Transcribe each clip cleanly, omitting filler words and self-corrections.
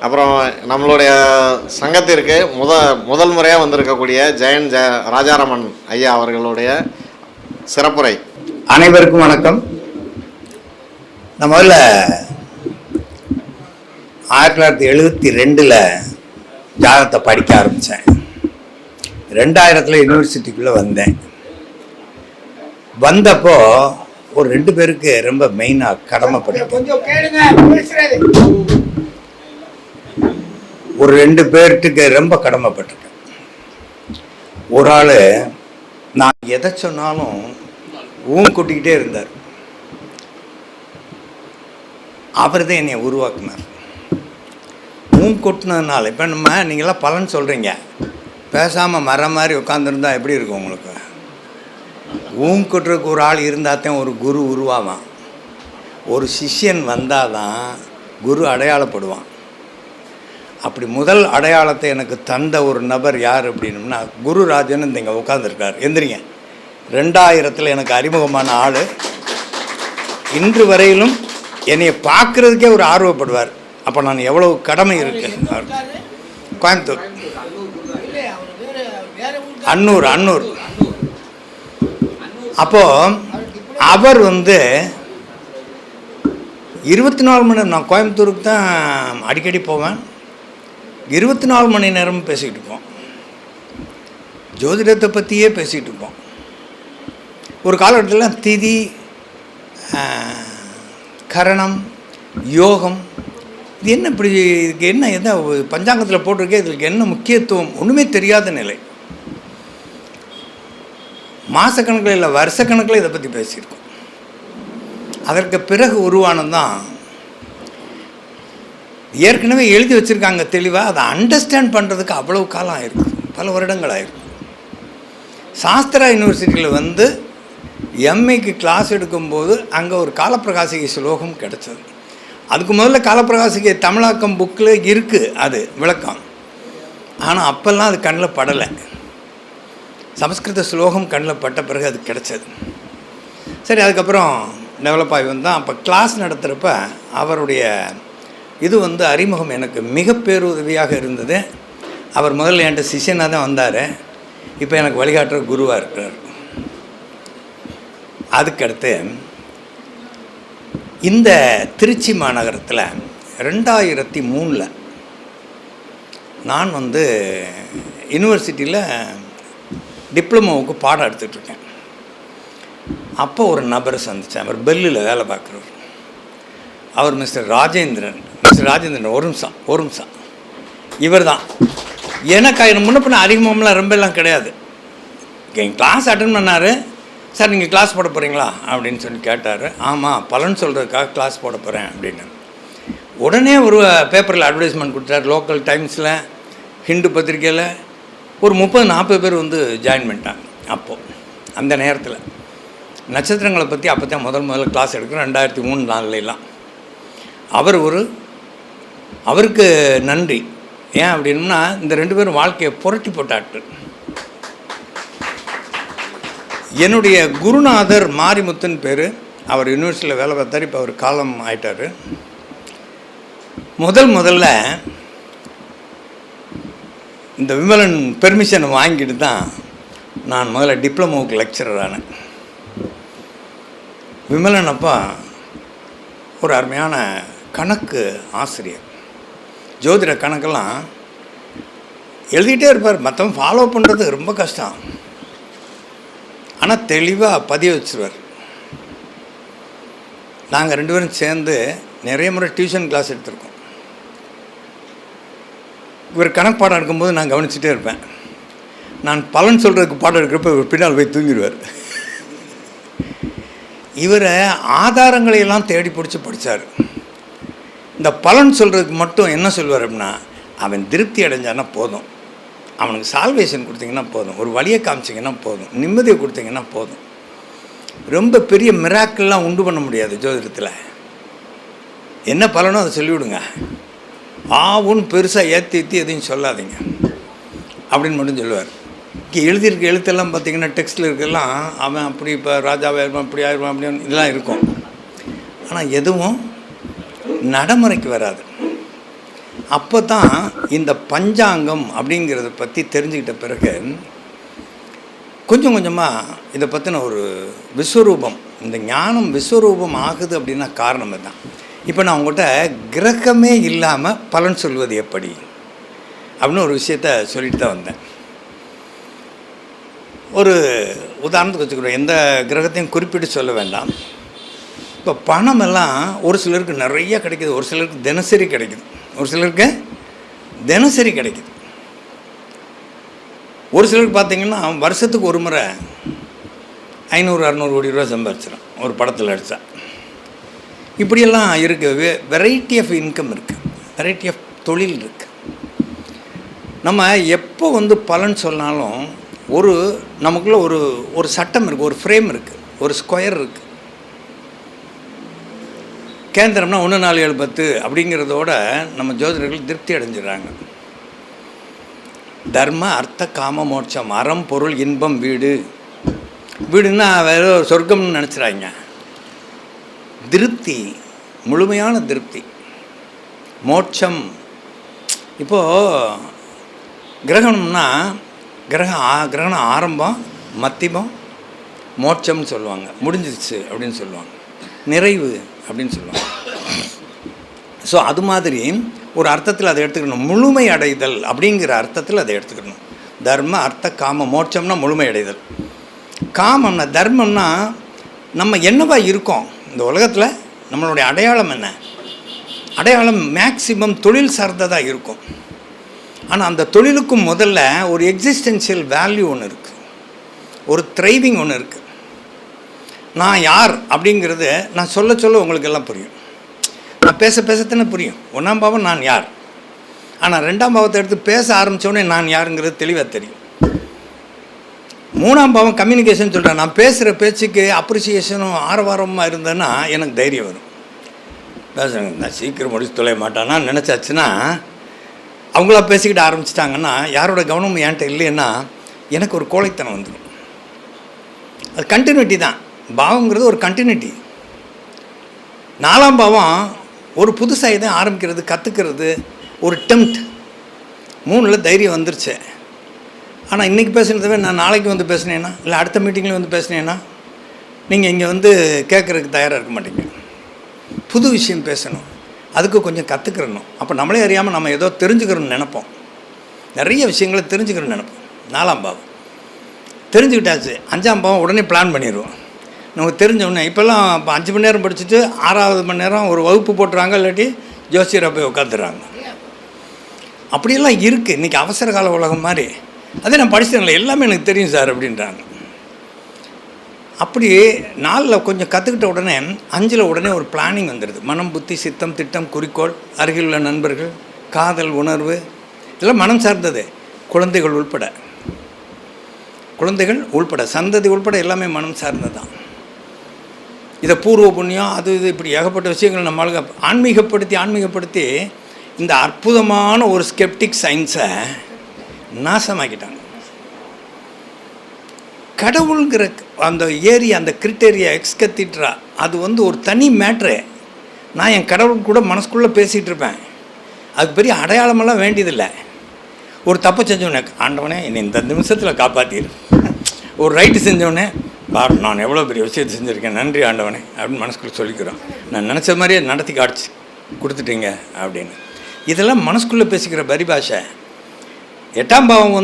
அப்புறம் நம்மளுடைய சங்கத்திற்கு முதல் முறையாக வந்திருக்கக்கூடிய ஜெயன் ராஜாராமன் ஐயா அவர்களுடைய சிறப்புரை. அனைவருக்கும் வணக்கம். நான் முதல்ல 1972 ஜாதகத்தை படிக்க ஆரம்பித்தேன். 2000 யூனிவர்சிட்டிக்குள்ளே வந்தேன். வந்தப்போ ஒரு 2 பேருக்கு ரொம்ப மெயினாக ஒரு 2 பேர்த்துக்கு ரொம்ப கடமைப்பட்டிருக்கேன். ஒரு ஆள் நான் எதை சொன்னாலும் கூட்டிக்கிட்டே இருந்தார். அவர் தான் என்னை உருவாக்குனார். கொட்டினதுனால இப்போ நீங்களாம் பலன் சொல்கிறீங்க, பேசாமல் மரம் மாதிரி உட்காந்துருந்தா எப்படி இருக்கும் உங்களுக்கு? கொட்டுறதுக்கு ஒரு ஆள் இருந்தால் தான் ஒரு குரு உருவாவான். ஒரு சிஷ்யன் வந்தால் தான் குரு அடையாளப்படுவான். அப்படி முதல் அடையாளத்தை எனக்கு தந்த ஒரு நபர் யார் அப்படின்னம்னா குருராஜன். இங்கே உட்காந்துருக்கார். எந்திரிங்க. 2000 எனக்கு அறிமுகமான ஆள். இன்று வரையிலும் என்னை பார்க்குறதுக்கே ஒரு ஆர்வப்படுவார். அப்போ நான் எவ்வளவு கடமை இருக்கு. கோயம்புத்தூர், அன்னூர். அப்போது அவர் 24 மணி நேரம், நான் கோயம்புத்தூருக்கு தான் அடிக்கடி போவேன். 24 மணி நேரமும் பேசிக்கிட்டு இருப்போம். ஜோதிடத்தை பற்றியே பேசிகிட்டு இருப்போம். ஒரு காலகட்டத்தில் திதி, கரணம், யோகம், இது என்ன இப்படி, இதுக்கு என்ன எந்த பஞ்சாங்கத்தில் போட்டிருக்கே, இதுக்கு என்ன முக்கியத்துவம் ஒன்றுமே தெரியாத நிலை. மாதக்கணக்கில் இல்லை வருஷக்கணக்கில் இதை பற்றி பேசியிருக்கோம். அதற்கு பிறகு உருவானதான் ஏற்கனவே எழுதி வச்சுருக்காங்க தெளிவாக. அதை அண்டர்ஸ்டாண்ட் பண்ணுறதுக்கு அவ்வளவு காலம் ஆகிருக்கு, பல வருடங்கள் ஆகிருக்கு. சாஸ்திரா யூனிவர்சிட்டியில் எம்ஏக்கு கிளாஸ் எடுக்கும்போது அங்கே ஒரு காலப்பிரகாசிகை ஸ்லோகம் கிடச்சது. அதுக்கு முதல்ல காலப்பிரகாசிகை தமிழாக்கம் புக்கில் இருக்குது அது விளக்கம். ஆனால் அப்போல்லாம் அது கண்ணில் படலை. சமஸ்கிருத ஸ்லோகம் கண்ணில் பட்ட பிறகு அது கிடச்சது. சரி, அதுக்கப்புறம் டெவலப் ஆகி வந்தால் அப்போ கிளாஸ் நடத்துகிறப்ப அவருடைய இது அறிமுகம் எனக்கு மிக பேருதவியாக இருந்தது. அவர் முதல்ல என்கிட்ட சிஷ்யனாக தான் வந்தார். இப்போ எனக்கு வழிகாட்டுற குருவாக இருக்கிறார். அதுக்கடுத்து இந்த திருச்சி மாநகரத்தில் 2003 நான் யூனிவர்சிட்டியில் டிப்ளமோவுக்கு பாடம் எடுத்துகிட்ருக்கேன். அப்போ ஒரு நபரை சந்தித்தேன். அவர் பெல்லில் வேலை பார்க்குறவர். அவர் மிஸ்டர் ராஜேந்திரன். ஒரு நிமிஷம். இவர் தான் எனக்கு முன்னப்பின அறிமுகம்லாம் ரொம்பலாம் கிடையாது. என் கிளாஸ் அட்டன் பண்ணார். சார், நீங்கள் கிளாஸ் போட போகிறீங்களா அப்படின்னு சொல்லி கேட்டார். ஆமாம், பலன் சொல்கிறதுக்காக கிளாஸ் போட போகிறேன் அப்படின்னு. உடனே ஒரு பேப்பரில் அட்வர்டைஸ்மெண்ட் கொடுத்தார். லோக்கல் டைம்ஸில், ஹிண்டு பத்திரிக்கையில் ஒரு 30-40 பேர் ஜாயின் பண்ணிட்டாங்க. அப்போது அந்த நேரத்தில் நட்சத்திரங்களை பற்றி அப்போ தான் முதல்ல கிளாஸ் எடுக்கிறோம். 2003-4 அவருக்கு நன்றி. ஏன் அப்படின்னா இந்த 2 பேரும் வாழ்க்கையை புரட்டி போட்டாட்டு. என்னுடைய குருநாதர் மாரிமுத்துன்னு பேர். அவர் யூனிவர்சிட்டியில் வேலை பார்த்தார். இப்போ அவர் காலம் ஆயிட்டார். முதல்ல இந்த விமலன் பெர்மிஷன் வாங்கிட்டு தான் நான் முதல்ல டிப்ளமோவுக்கு லெக்சரர் ஆனேன். விமலன் அப்பா ஒரு அருமையான கணக்கு ஆசிரியர். ஜோதிட கணக்கெல்லாம் எழுதிக்கிட்டே இருப்பார். மற்றவங்க ஃபாலோ பண்ணுறது ரொம்ப கஷ்டம். ஆனால் தெளிவாக பதிய வச்சுருவார். நாங்கள் 2 பேரும் சேர்ந்து நிறைய முறை டியூஷன் கிளாஸ் எடுத்திருக்கோம். இவர் கணக்கு பாடம் எடுக்கும்போது நான் கவனிச்சுட்டே இருப்பேன். நான் பலன் சொல்கிறதுக்கு பாடம் எடுக்கிறப்ப இவர் பின்னால் போய் தூங்கிடுவார். இவரை ஆதாரங்களையெல்லாம் தேடி பிடிச்சி படித்தார். இந்த பலன் சொல்கிறதுக்கு மட்டும் என்ன சொல்வார் அப்படின்னா, அவன் திருப்தி அடைஞ்சான்னா போதும், அவனுக்கு சால்வேஷன் கொடுத்தீங்கன்னா போதும், ஒரு வழியை காமிச்சிங்கன்னா போதும், நிம்மதியை கொடுத்தீங்கன்னா போதும். ரொம்ப பெரிய மிராக்கள்லாம் உண்டு பண்ண முடியாது ஜோதிடத்தில். என்ன பலனோ அதை சொல்லிவிடுங்க, ஆவுன்னு பெருசாக ஏற்றி எதையும் சொல்லாதீங்க அப்படின்னு மட்டும் சொல்லுவார். எழுதியிருக்க எழுத்தெல்லாம் பார்த்திங்கன்னா டெக்ஸ்ட்டில் இருக்கலாம், அவன் அப்படி இப்போ ராஜாவாக இருப்பான், இப்படி ஆயிடுவான் அப்படின்னு இதெல்லாம் இருக்கும். ஆனால் எதுவும் நடைமுறைக்கு வராது. அப்போ தான் இந்த பஞ்சாங்கம் அப்படிங்கிறத பற்றி தெரிஞ்சுக்கிட்ட பிறகு கொஞ்சம் கொஞ்சமாக இதை பற்றின ஒரு விஸ்வரூபம், இந்த ஞானம் விஸ்வரூபம் ஆகுது அப்படின்னா காரணம் தான். இப்போ நான் உங்கள்கிட்ட கிரகமே இல்லாமல் பலன் சொல்வது எப்படி அப்படின்னு ஒரு விஷயத்த சொல்லிட்டு தான் வந்தேன். ஒரு உதாரணத்துக்கு வச்சுக்கிறோம், எந்த கிரகத்தையும் குறிப்பிட்டு சொல்ல வேண்டாம். இப்போ பணமெல்லாம் ஒரு சிலருக்கு நிறைய கிடைக்குது, ஒரு சிலருக்கு தினசரி கிடைக்குது, ஒரு சிலருக்கு தினசரி கிடைக்குது, ஒரு சிலருக்கு பார்த்திங்கன்னா வருஷத்துக்கு ஒரு முறை 500-600 கோடி ரூபா சம்பாதிச்சிடும் ஒரு படத்தில் அடித்தா. இப்படியெல்லாம் இருக்குது. வெரைட்டி ஆஃப் இன்கம் இருக்குது, வெரைட்டி ஆஃப் தொழில் இருக்குது. நம்ம எப்போ பலன் சொன்னாலும் நமக்குள்ளே ஒரு சட்டம் இருக்குது, ஒரு ஃப்ரேம் இருக்குது, ஒரு ஸ்கொயர் இருக்குது. கேந்திரம்னா 1 4 7 10 அப்படிங்கிறதோட நம்ம ஜோதிடர்கள் திருப்தி அடைஞ்சிடறாங்க. தர்ம அர்த்த காம மோட்சம், அறம் பொருள் இன்பம் வீடு. வீடுன்னா வேறு ஒரு சொர்க்கம்னு நினச்சிடாங்க. திருப்தி, முழுமையான திருப்தி, மோட்சம். இப்போது கிரகணம்னா கிரகணம் ஆரம்பம், மத்தியமம், மோட்சம்னு சொல்லுவாங்க, முடிஞ்சிருச்சு அப்படின்னு சொல்லுவாங்க, நிறைவு அப்படின்னு சொல்லுவாங்க. ஸோ அது மாதிரி ஒரு அர்த்தத்தில் அதை எடுத்துக்கணும். முழுமை அடைதல் அப்படிங்கிற அர்த்தத்தில் அதை எடுத்துக்கணும். தர்ம அர்த்த காம மோட்சம்னா முழுமை அடைதல். காமம்னா, தர்மம்னா நம்ம என்னவா இருக்கோம் இந்த உலகத்தில், நம்மளுடைய அடையாளம் என்ன? அடையாளம் மேக்சிமம் தொழில் சார்ந்ததாக இருக்கும். ஆனால் அந்த தொழிலுக்கும் முதல்ல ஒரு எக்ஸிஸ்டென்ஷியல் வேல்யூ ஒன்று இருக்குது, ஒரு த்ரைவிங் ஒன்று இருக்குது. நான் யார் அப்படிங்கிறது நான் சொல்ல உங்களுக்கு எல்லாம் புரியும், நான் பேசத்தானே புரியும். 1ஆம் பாவம் நான் யார், ஆனால் 2ஆம் பாவத்தை எடுத்து பேச ஆரம்பித்தோடனே நான் யாருங்கிறது தெளிவாக தெரியும். 3ஆம் பாவம் கம்யூனிகேஷன் சொல்கிறேன். நான் பேசுகிற பேச்சுக்கு அப்ரிசியேஷனும் ஆரவாரமாக இருந்தேன்னா எனக்கு தைரியம் வரும். பேசுகிறேங்க, நான் சீக்கிரம் முடிச்சு தொலைய மாட்டானா நினச்சாச்சுன்னா, அவங்களா பேசிக்கிட்டு ஆரம்பிச்சிட்டாங்கன்னா, யாரோட கவனமும் என்கிட்ட இல்லைன்னா எனக்கு ஒரு கோழைத்தனம் வந்துடும். அது கண்டினியூட்டி தான். பாவங்கிறது ஒரு கண்டினியூட்டி. 4ஆம் பாவம் ஒரு புதுசாக இதை ஆரம்பிக்கிறது, கற்றுக்கிறது, ஒரு டெம்ப்ட். 3ல் தைரியம் வந்துருச்சு. ஆனால் இன்றைக்கி பேசுனதவே நான் நாளைக்கு பேசினேன்னா, இல்லை அடுத்த மீட்டிங்கில் பேசினேன்னா நீங்கள் இங்கே கேட்குறதுக்கு தயாராக இருக்க மாட்டீங்க. புது விஷயம் பேசணும், அதுக்கு கொஞ்சம் கற்றுக்கிறணும். அப்போ நம்மளே அறியாமல் நம்ம ஏதோ தெரிஞ்சுக்கிறோன்னு நினைப்போம், நிறைய விஷயங்களை தெரிஞ்சுக்கிறோன்னு நினைப்போம். 4ஆம் பாவம் தெரிஞ்சுக்கிட்டாச்சு. 5ஆம் பாவம் உடனே பிளான் பண்ணிடுவோம். நமக்கு தெரிஞ்சவுடனே இப்போல்லாம் 5 மணி நேரம் படிச்சுட்டு 6வது மணி நேரம் ஒரு வகுப்பு போட்டுறாங்க, இல்லாட்டி ஜோசியரை போய் உட்காந்துடுறாங்க. அப்படியெல்லாம் இருக்குது இன்றைக்கி அவசர கால உலகம் மாதிரி. அதே நான் படிச்சிட்டேன்ல, எல்லாமே எனக்கு தெரியும் சார் அப்படின்றாங்க. அப்படி 4ல் கொஞ்சம் கற்றுக்கிட்ட உடனே 5ல் உடனே ஒரு பிளானிங் வந்துடுது. மனம், புத்தி, சித்தம், திட்டம், குறிக்கோள், அருகில் உள்ள நண்பர்கள், காதல், உணர்வு, இதெல்லாம் மனம் சார்ந்தது. குழந்தைகள் உள்பட சந்ததி உள்பட எல்லாமே மனம் சார்ந்தது தான். இதை பூர்வ புண்ணியம் அது இது இப்படி ஏகப்பட்ட விஷயங்கள் நம்மளுக்கு ஆன்மீகப்படுத்தி இந்த அற்புதமான ஒரு ஸ்கெப்டிக் சயின்ஸை நாசமாக்கிட்டாங்க. கடவுளுங்கிற அந்த ஏரியா, அந்த கிரிட்டேரியா, எக்ஸ் கத்தீட்ரா, அது ஒரு தனி மேட்ரு. நான் என் கடவுள் கூட மனசுக்குள்ளே பேசிகிட்டு இருப்பேன். அதுக்கு பெரிய அடையாளமெல்லாம் வேண்டியதில்லை. ஒரு தப்பு செஞ்சோடனே, ஆண்டவனே என்னை இந்த நிமிஷத்தில் காப்பாற்றிடு. ஒரு ரைட்டு செஞ்சோடனே, பார் நான் எவ்வளோ பெரிய விஷயத்தை செஞ்சுருக்கேன், நன்றி ஆண்டவனே அப்படின்னு மனசுக்குள்ளே சொல்லிக்கிறோம். நான் நினச்ச மாதிரியே நடத்தி காட்சி கொடுத்துட்டீங்க அப்படின்னு. இதெல்லாம் மனசுக்குள்ளே பேசிக்கிற பரிபாஷை. 8ஆம் பாவம்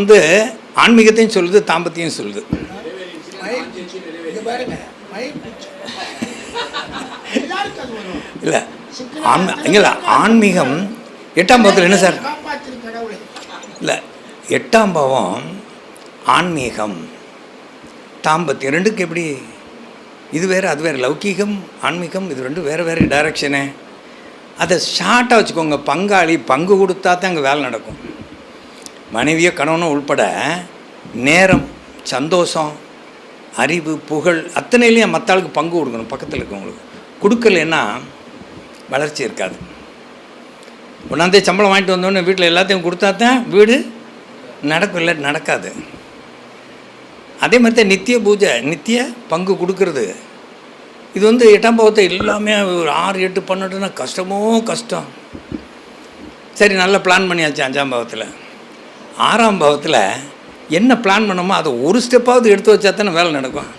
ஆன்மீகத்தையும் சொல்லுது, தாம்பத்தியம் சொல்லுது. இல்லை ஆன்மீகம் 8ஆம் பாவத்தில் என்ன சார்? இல்லை 8ஆம் பாவம் ஆன்மீகம் தாம்பத்தியம் ரெண்டுக்கு எப்படி? இது வேறு அது வேறு. லௌகீகம் ஆன்மீகம் இது ரெண்டும் வேறு டைரக்ஷனு. அதை ஷார்ட்டாக வச்சுக்கோங்க. பங்காளி பங்கு கொடுத்தா தான் அங்கே வேலை நடக்கும். மனைவியோ கணவனோ உள்பட நேரம், சந்தோஷம், அறிவு, புகழ் அத்தனையிலையும் மற்ற ஆளுக்கு பங்கு கொடுக்கணும். பக்கத்தில் இருக்கவங்களுக்கு கொடுக்கலன்னா வளர்ச்சி இருக்காது. ஒன்றாந்தே சம்பளம் வாங்கிட்டு வந்தோடனே வீட்டில் எல்லாத்தையும் கொடுத்தா தான் வீடு நடக்கும், இல்லை நடக்காது. அதே மாதிரி தான் நித்திய பூஜை, நித்திய பங்கு கொடுக்கறது. இது 8ஆம் பாவத்தை எல்லாமே ஒரு 6 8 12னா கஷ்டம். சரி, நல்லா பிளான் பண்ணியாச்சு 5ஆம் பாவத்தில். 6ஆம் பாவத்தில் என்ன பிளான் பண்ணோமோ அதை ஒரு ஸ்டெப்பாவது எடுத்து வச்சா தானே வேலை நடக்கும்.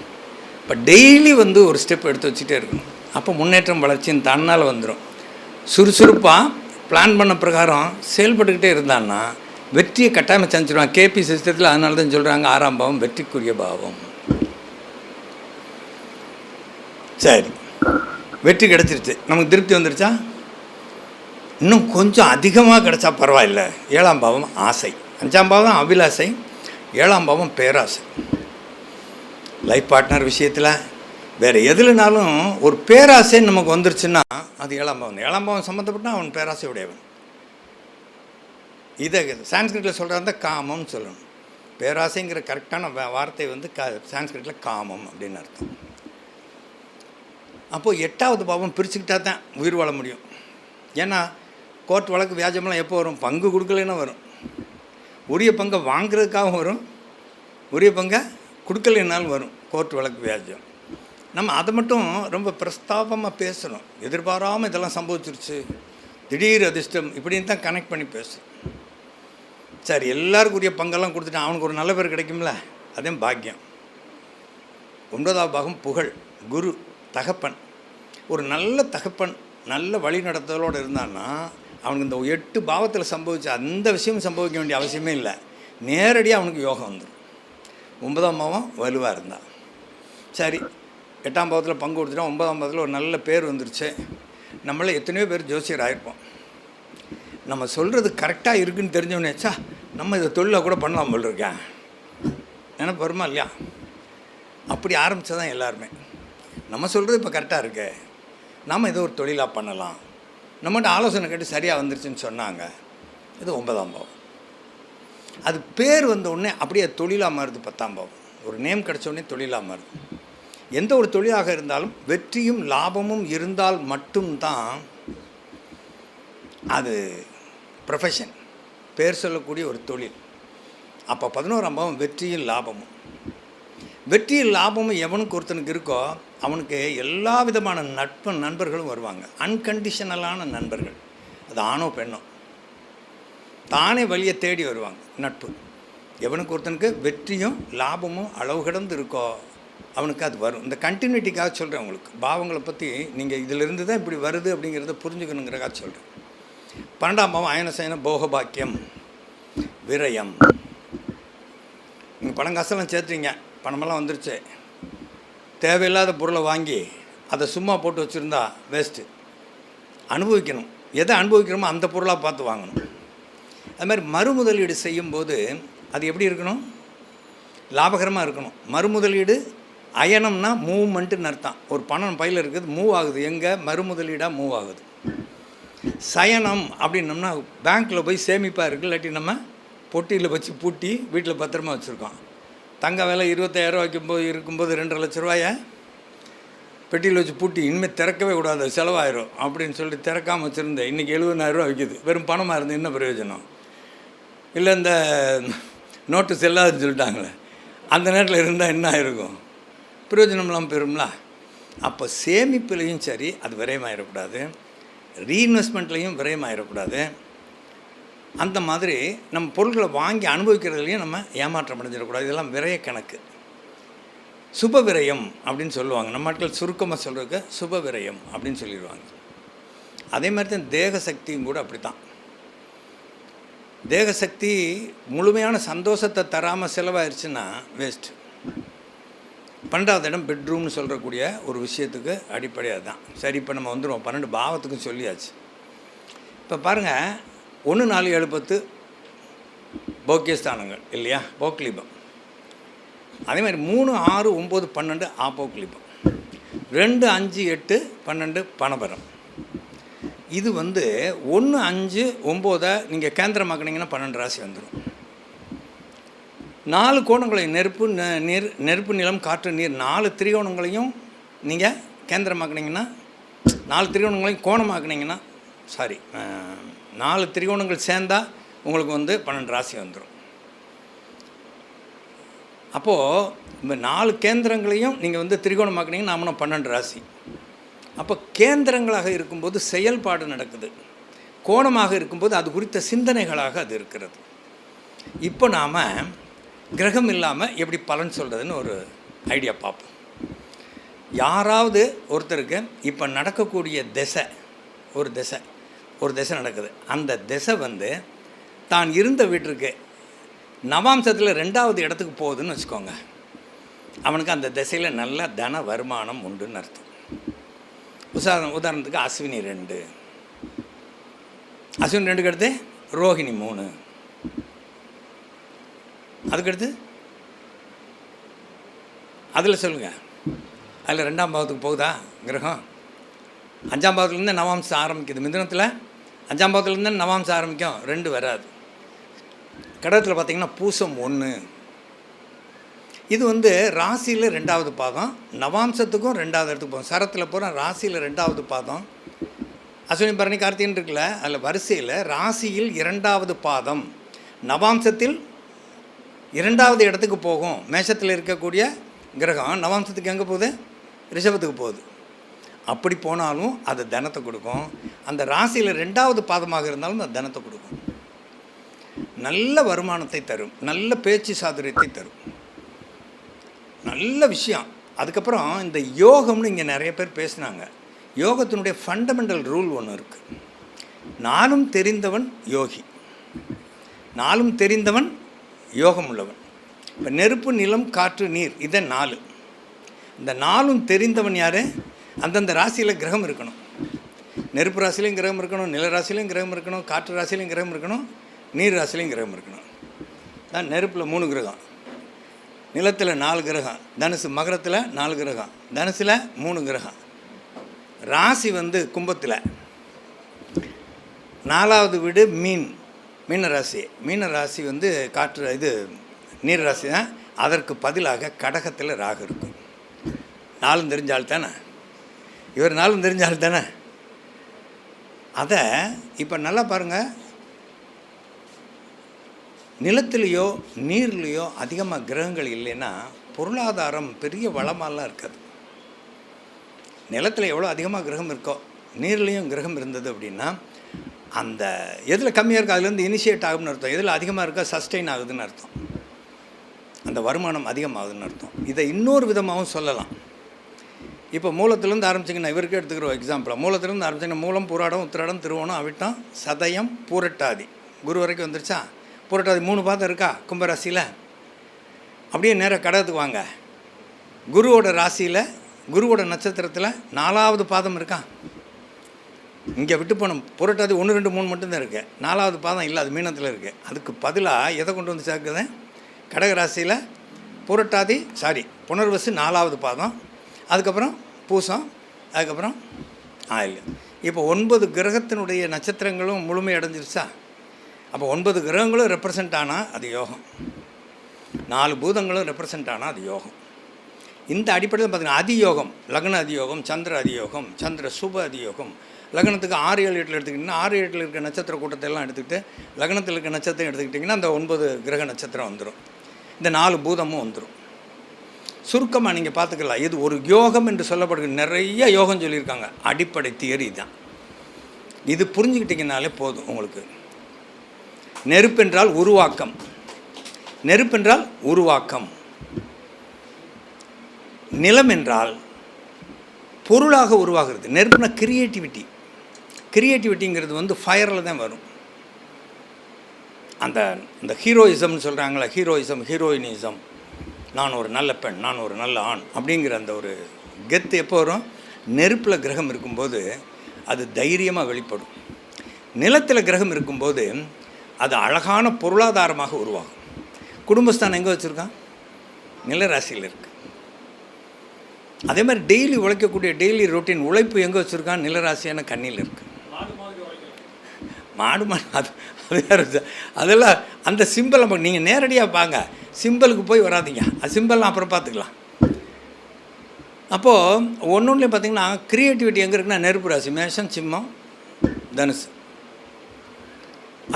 இப்போ டெய்லி ஒரு ஸ்டெப் எடுத்து வச்சுட்டே இருக்கணும். அப்போ முன்னேற்றம் வளர்ச்சின்னு தன்னால் வந்துடும். சுறுசுறுப்பாக பிளான் பண்ண பிரகாரம் செயல்பட்டுக்கிட்டே இருந்தான்னா வெற்றியை கட்டாயமாக செஞ்சுருவான். கேபி சிஸ்டத்தில் அதனால தான் சொல்கிறாங்க 6ஆம் பாவம் வெற்றிக்குரிய பாவம். சரி, வெற்றி கிடச்சிருச்சு, நமக்கு திருப்தி வந்துருச்சா? இன்னும் கொஞ்சம் அதிகமாக கிடச்சா பரவாயில்ல. 7ஆம் பாவம் ஆசை. 5ஆம் பாவம் அபிலாசை, 7ஆம் பாவம் பேராசை. லைஃப் பார்ட்னர் விஷயத்தில் வேறு எதுலனாலும் ஒரு பேராசை நமக்கு வந்துருச்சுன்னா அது 7ஆம் பாவம். 7ஆம் பாவம் சம்மந்தப்பட்டால் அவன் பேராசை உடையவன். இதை சான்ஸ்கிரிட்டில் சொல்கிறதா காமம்னு சொல்லணும். பேராசைங்கிற கரெக்டான வார்த்தை சான்ஸ்கிரிட்டில் காமம் அப்படின்னு அர்த்தம். அப்போது 8ஆவது பாவம் பிரிச்சுக்கிட்டா தான் உயிர் வாழ முடியும். ஏன்னா கோர்ட் வழக்கு வியாஜமெல்லாம் எப்போ வரும்? பங்கு கொடுக்கலைன்னா வரும். உரிய பங்கை வாங்குறதுக்காகவும் வரும், உரிய பங்கை கொடுக்கலைன்னாலும் வரும் கோர்ட் வழக்கு வியாஜம். நம்ம அதை மட்டும் ரொம்ப பிரஸ்தாபமாக பேசணும். எதிர்பாராமல் இதெல்லாம் சம்பவிச்சிருச்சு, திடீர் அதிர்ஷ்டம், இப்படின்னு தான் கனெக்ட் பண்ணி பேசணும். சரி, எல்லாருக்கும் உரிய பங்கெல்லாம் கொடுத்துட்டு அவனுக்கு ஒரு நல்ல பேர் கிடைக்கும்ல, அதே பாக்கியம். 9ஆம் பாகம் புகழ், குரு, தகப்பன். ஒரு நல்ல தகப்பன் நல்ல வழி நடத்தலோடு இருந்தான்னா அவனுக்கு இந்த 8 பாவத்தில் சம்பவிச்சு அந்த விஷயம் சம்பவிக்க வேண்டிய அவசியமே இல்லை. நேரடியாக அவனுக்கு யோகம் வந்துடும். 9ஆம் பாவம் வலுவாக இருந்தான். சரி, 8ஆம் பாவத்தில் பங்கு கொடுத்துட்டா 9ஆம் பாவத்தில் ஒரு நல்ல பேர் வந்துருச்சு. நம்மளே எத்தனையோ பேர் ஜோசியர் ஆகிருப்போம். நம்ம சொல்கிறது கரெக்டாக இருக்குதுன்னு தெரிஞ்சவனேச்சா நம்ம இதை தொழிலாக கூட பண்ணலாம் போல் இருக்கேன் நினைப்பு வருமா இல்லையா? அப்படி ஆரம்பித்தா தான் எல்லாருமே நம்ம சொல்கிறது இப்போ கரெக்டாக இருக்கு, நம்ம இதை ஒரு தொழிலாக பண்ணலாம், நம்மகிட்ட ஆலோசனை கேட்டு சரியாக வந்துருச்சுன்னு சொன்னாங்க. இது 9ஆம் பாவம். அது பேர் வந்த உடனே அப்படியே தொழிலாக மாறுது. 10ஆம் பாவம் ஒரு நேம் கிடச்ச உடனே தொழிலாக மாறுது. எந்த ஒரு தொழிலாக இருந்தாலும் வெற்றியும் லாபமும் இருந்தால் மட்டும்தான் அது ப்ரொஃபஷன், பேர் சொல்லக்கூடிய ஒரு தொழில். அப்போ 11ஆம் பாவம் வெற்றியும் லாபமும். வெற்றியும் லாபமும் எவனுக்கு ஒருத்தனுக்கு இருக்கோ அவனுக்கு எல்லா விதமான நண்பர்களும் வருவாங்க. அன்கண்டிஷனலான நண்பர்கள், அது ஆணோ பெண்ணோ, தானே வழியை தேடி வருவாங்க. நட்பு எவனுக்கு ஒருத்தனுக்கு வெற்றியும் லாபமும் அளவு கடந்து இருக்கோ அவனுக்கு அது வரும். இந்த கண்டினியூட்டிக்காக சொல்கிறேன் உங்களுக்கு. பாவங்களை பற்றி நீங்கள் இதிலிருந்து தான் இப்படி வருது அப்படிங்கிறத புரிஞ்சுக்கணுங்கிறக்காக சொல்கிறேன். 12ஆம் பாவம் அயனசயன போகபாக்கியம், விரயம். நீங்கள் பணம் காசெல்லாம் சேர்த்துறீங்க, பணமெல்லாம் வந்துருச்சு, தேவையில்லாத பொருளை வாங்கி அதை சும்மா போட்டு வச்சுருந்தா வேஸ்ட்டு. அனுபவிக்கணும், எதை அனுபவிக்கிறோமோ அந்த பொருளாக பார்த்து வாங்கணும். அது மாதிரி மறுமுதலீடு செய்யும்போது அது எப்படி இருக்கணும்? லாபகரமாக இருக்கணும். மறுமுதலீடு அயனம்னா மூவ்மெண்ட்டுன்னு அர்த்தம். ஒரு பணம் பையில் இருக்குது, மூவ் ஆகுது. எங்கே? மறுமுதலீடாக மூவ் ஆகுது. சயனம் அப்படின்னம்னா பேங்க்கில் போய் சேமிப்பாக இருக்குது, இல்லாட்டி நம்ம பொட்டியில் வச்சு பூட்டி வீட்டில் பத்திரமா வச்சுருக்கோம். தங்க விலை 25,000 இருக்கும்போது 2.5 லட்ச ரூபாயை பெட்டியில் வச்சு பூட்டி இனிமேல் திறக்கவே கூடாது, செலவாயிரும் அப்படின்னு சொல்லி திறக்காமல் வச்சுருந்தேன். இன்றைக்கி 70,000 விற்கிது. வெறும் பணமாக இருந்து என்ன பிரயோஜனம்? இல்லை இந்த நோட்டு செல்லாதுன்னு சொல்லிட்டாங்களே, அந்த நேரத்தில் இருந்தால் என்ன ஆயிருக்கும்? பிரயோஜனம் இல்லாமல் போயிரும்ல. அப்போ சேமிப்புலேயும் சரி அது விரயமாயிடக்கூடாது, ரீஇன்வெஸ்ட்மெண்ட்லேயும் விரயமாயிடக்கூடாது. அந்த மாதிரி நம்ம பொருட்களை வாங்கி அனுபவிக்கிறதுலையும் நம்ம ஏமாற்றம் அடைஞ்சிடக்கூடாது. இதெல்லாம் விரய கணக்கு. சுப விரயம் அப்படின்னு சொல்லுவாங்க. நம்ம நாட்கள் சுருக்கமாக சொல்கிறதுக்கு சுப விரயம் அப்படின்னு சொல்லிடுவாங்க. அதே மாதிரி தான் தேக சக்தியும் கூட அப்படி தான். தேக சக்தி முழுமையான சந்தோஷத்தை தராமல் செலவாயிருச்சுன்னா வேஸ்ட். 12வது இடம் பெட்ரூம்னு சொல்கிறக்கூடிய ஒரு விஷயத்துக்கு அடிப்படையாக தான். சரி, இப்போ நம்ம வந்துடுவோம் 12 பாவத்துக்கும் சொல்லியாச்சு. இப்போ பாருங்கள், 1, 4, 7, 10 போக்கியஸ்தானங்கள் இல்லையா, போக்லீபம். அதே மாதிரி 3, 6, 9, 12 ஆப்போக்லீபம். 2, 5, 8, 12 பணபரம். இது 1, 5, 9 நீங்கள் கேந்திரமாக்குனீங்கன்னா 12 ராசி வந்துடும். 4 கோணங்களை நெருப்பு, நீர், நெருப்பு, நிலம், காற்று, நீர் 4 திரிகோணங்களையும் நீங்கள் கேந்திரமாக்குனீங்கன்னா, 4 திரிகோணங்களையும் கோணமாக்குனீங்கன்னா, 4 திரிகோணங்கள் சேர்ந்தால் உங்களுக்கு 12 ராசி வந்துடும். அப்போது இந்த 4 கேந்திரங்களையும் நீங்கள் திரிகோணமாக்குனீங்கன்னா நாமளும் 12 ராசி. அப்போ கேந்திரங்களாக இருக்கும்போது செயல்பாடு நடக்குது. கோணமாக இருக்கும்போது அது குறித்த சிந்தனைகளாக அது இருக்கிறது. இப்போ நாம் கிரகம் இல்லாமல் எப்படி பலன் சொல்கிறதுன்னு ஒரு ஐடியா பார்ப்போம். யாராவது ஒருத்தருக்கு இப்போ நடக்கக்கூடிய ஒரு திசை நடக்குது. அந்த திசை வந்து தான் இருந்த வீட்டிற்கு நவாம்சத்தில் 2வது இடத்துக்கு போகுதுன்னு வச்சுக்கோங்க. அவனுக்கு அந்த திசையில் நல்ல தன வருமானம் உண்டுன்னு அர்த்தம். உதாரணத்துக்கு அஸ்வினி 2, அஸ்வினி 2க்கு அடுத்து ரோஹிணி 3, அதுக்கடுத்து அதில் சொல்லுங்கள், அதில் 2ஆம் பாவத்துக்கு போகுதா கிரகம்? 5ஆம் பாவத்துலேருந்து நவாம்சம் ஆரம்பிக்குது. மிதுனத்தில் 5ஆம் பாவத்துலேருந்து நவாம்சம் ஆரம்பிக்கும், 2 வராது. கடகத்தில் பார்த்திங்கன்னா பூசம் 1. இது வந்து ராசியில் 2வது பாதம், நவாம்சத்துக்கும் 2வது இடத்துக்கு போகும். சரத்தில் போகிற ராசியில் 2வது பாதம், அஸ்வினி பரணி கார்த்திகன் இருக்குல்ல, அதில் வரிசையில் ராசியில் 2வது பாதம், நவாம்சத்தில் 2வது இடத்துக்கு போகும். மேஷத்தில் இருக்கக்கூடிய கிரகம் நவாம்சத்துக்கு எங்கே போகுது? ரிஷபத்துக்கு போகுது. அப்படி போனாலும் அது தனத்தை கொடுக்கும். அந்த ராசியில் 2வது பாதமாக இருந்தாலும் அது தனத்தை கொடுக்கும். நல்ல வருமானத்தை தரும், நல்ல பேச்சு சாதுரியத்தை தரும், நல்ல விஷயம். அதுக்கப்புறம் இந்த யோகம்னு இங்கே நிறைய பேர் பேசினாங்க. யோகத்தினுடைய ஃபண்டமெண்டல் ரூல் ஒன்று இருக்குது. நாளும் தெரிந்தவன் யோகி, நாளும் தெரிந்தவன் யோகம் உள்ளவன். இப்போ நெருப்பு, நிலம், காற்று, நீர், இதை 4. இந்த 4ம் தெரிந்தவன் யார்? அந்தந்த ராசியில் கிரகம் இருக்கணும். நெருப்பு ராசிலையும் கிரகம் இருக்கணும், நில ராசிலையும் கிரகம் இருக்கணும், காற்று ராசிலையும் கிரகம் இருக்கணும், நீர் ராசிலையும் கிரகம் இருக்கணும். தான் நெருப்பில் 3 கிரகம், நிலத்தில் 4 கிரகம், தனுசு மகரத்தில் 4 கிரகம், தனுசில் 3 கிரகம். ராசி வந்து கும்பத்தில், 4வது வீடு மீனராசி. மீனராசி வந்து காற்று நீர் ராசி தான். அதற்கு பதிலாக கடகத்தில் ராகு இருக்கும். 4ம் தெரிஞ்சால் தானே இவர், 4ம் தெரிஞ்சால் தானே. அதை இப்போ நல்லா பாருங்கள், நிலத்திலேயோ நீர்லேயோ அதிகமாக கிரகங்கள் இல்லைன்னா பொருளாதாரம் பெரிய வளமாலாம் இருக்காது. நிலத்தில் எவ்வளோ அதிகமாக கிரகம் இருக்கோ, நீர்லேயும் கிரகம் இருந்தது அப்படின்னா அந்த எதில் கம்மியாக இருக்கோ அதுலேருந்து இனிஷியேட் ஆகுதுன்னு அர்த்தம். எதில் அதிகமாக இருக்கோ சஸ்டெயின் ஆகுதுன்னு அர்த்தம். அந்த வருமானம் அதிகமாகுதுன்னு அர்த்தம். இதை இன்னொரு விதமாகவும் சொல்லலாம். இப்போ மூலத்திலேருந்து ஆரம்பிச்சிங்கன்னா, இவருக்கு எடுத்துக்கிறோம் எக்ஸாம்பிளாக. மூலத்திலேருந்து ஆரம்பிச்சிங்கன்னா மூலம், பூராடம், உத்திராடம், திருவோணம், அவிட்டம், சதயம், பூரட்டாதி, குரு வரைக்கும் வந்துருச்சா? பூரட்டாதி 3 பாதம் இருக்கா கும்பராசியில்? அப்படியே நேராக கடகத்துக்கு வாங்க. குருவோட ராசியில், குருவோட நட்சத்திரத்தில் 4வது பாதம் இருக்கா? இங்கே விட்டு போனோம். புரட்டாதி 1, 2, 3 மட்டும்தான் இருக்குது. 4வது பாதம் இல்லை, அது மீனத்தில் இருக்குது. அதுக்கு பதிலாக எதை கொண்டு வந்து சேர்க்குது? கடகராசியில் புனர்வசு 4வது பாதம், அதுக்கப்புறம் பூசம், அதுக்கப்புறம் ஆயில். இப்போ 9 கிரகத்தினுடைய நட்சத்திரங்களும் முழுமை அடைஞ்சிருச்சா? அப்போ 9 கிரகங்களும் ரெப்ரசன்ட் ஆனால் அது யோகம், 4 பூதங்களும் ரெப்ரசன்ட் ஆனால் அது யோகம். இந்த அடிப்படையில் பார்த்திங்கன்னா அதியோகம், லக்ன அதியோகம், சந்திர அதியோகம், சந்திர சுப அதியோகம். லக்னத்துக்கு 6, 7, 8 எடுத்துக்கிட்டிங்கன்னா 6, 7 இருக்க நட்சத்திர கூட்டத்தை எல்லாம் எடுத்துக்கிட்டு லக்னத்தில் இருக்க நட்சத்திரம் எடுத்துக்கிட்டிங்கன்னா அந்த 9 கிரக நட்சத்திரம் வந்துடும். இந்த 4 பூதமும் வந்துடும். சுருக்கமாக நீங்கள் பார்த்துக்கலாம். இது ஒரு யோகம் என்று சொல்லப்படுகிற நிறைய யோகம் சொல்லியிருக்காங்க. அடிப்படை தியரி தான். இது புரிஞ்சுக்கிட்டிங்கனாலே போதும் உங்களுக்கு. நெருப்பென்றால் உருவாக்கம், நெருப்பென்றால் உருவாக்கம். நிலம் என்றால் பொருளாக உருவாகிறது. நெருப்புனா கிரியேட்டிவிட்டி. கிரியேட்டிவிட்டிங்கிறது வந்து ஃபயரில் தான் வரும். அந்த ஹீரோயிசம்னு சொல்கிறாங்களா, ஹீரோயினிசம், நான் ஒரு நல்ல பெண், நான் ஒரு நல்ல ஆண் அப்படிங்கிற அந்த ஒரு கெத்து எப்போ வரும்? நெருப்பில் கிரகம் இருக்கும்போது அது தைரியமாக வெளிப்படும். நிலத்தில் கிரகம் இருக்கும்போது அது அழகான பொருளாதாரமாக உருவாகும். குடும்பஸ்தானம் எங்கே வச்சுருக்கான்? நிலராசியில் இருக்குது. அதே மாதிரி டெய்லி உழைக்கக்கூடிய டெய்லி ரொட்டீன் உழைப்பு எங்கே வச்சுருக்கான்? நிலராசியான கண்ணியில் இருக்குது. மாடு அது வேறு. அதெல்லாம் அந்த சிம்பிள் நம்ம நீங்கள் நேரடியாக பாங்க, சிம்பிளுக்கு போய் வராதிங்க. அது சிம்பிள்லாம் அப்புறம் பார்த்துக்கலாம். அப்போது ஒன்றுலேயும் பார்த்திங்கன்னா க்ரியேட்டிவிட்டி எங்கே இருக்குன்னா நெருப்பு ராசி, மேஷம், சிம்மம், தனுசு.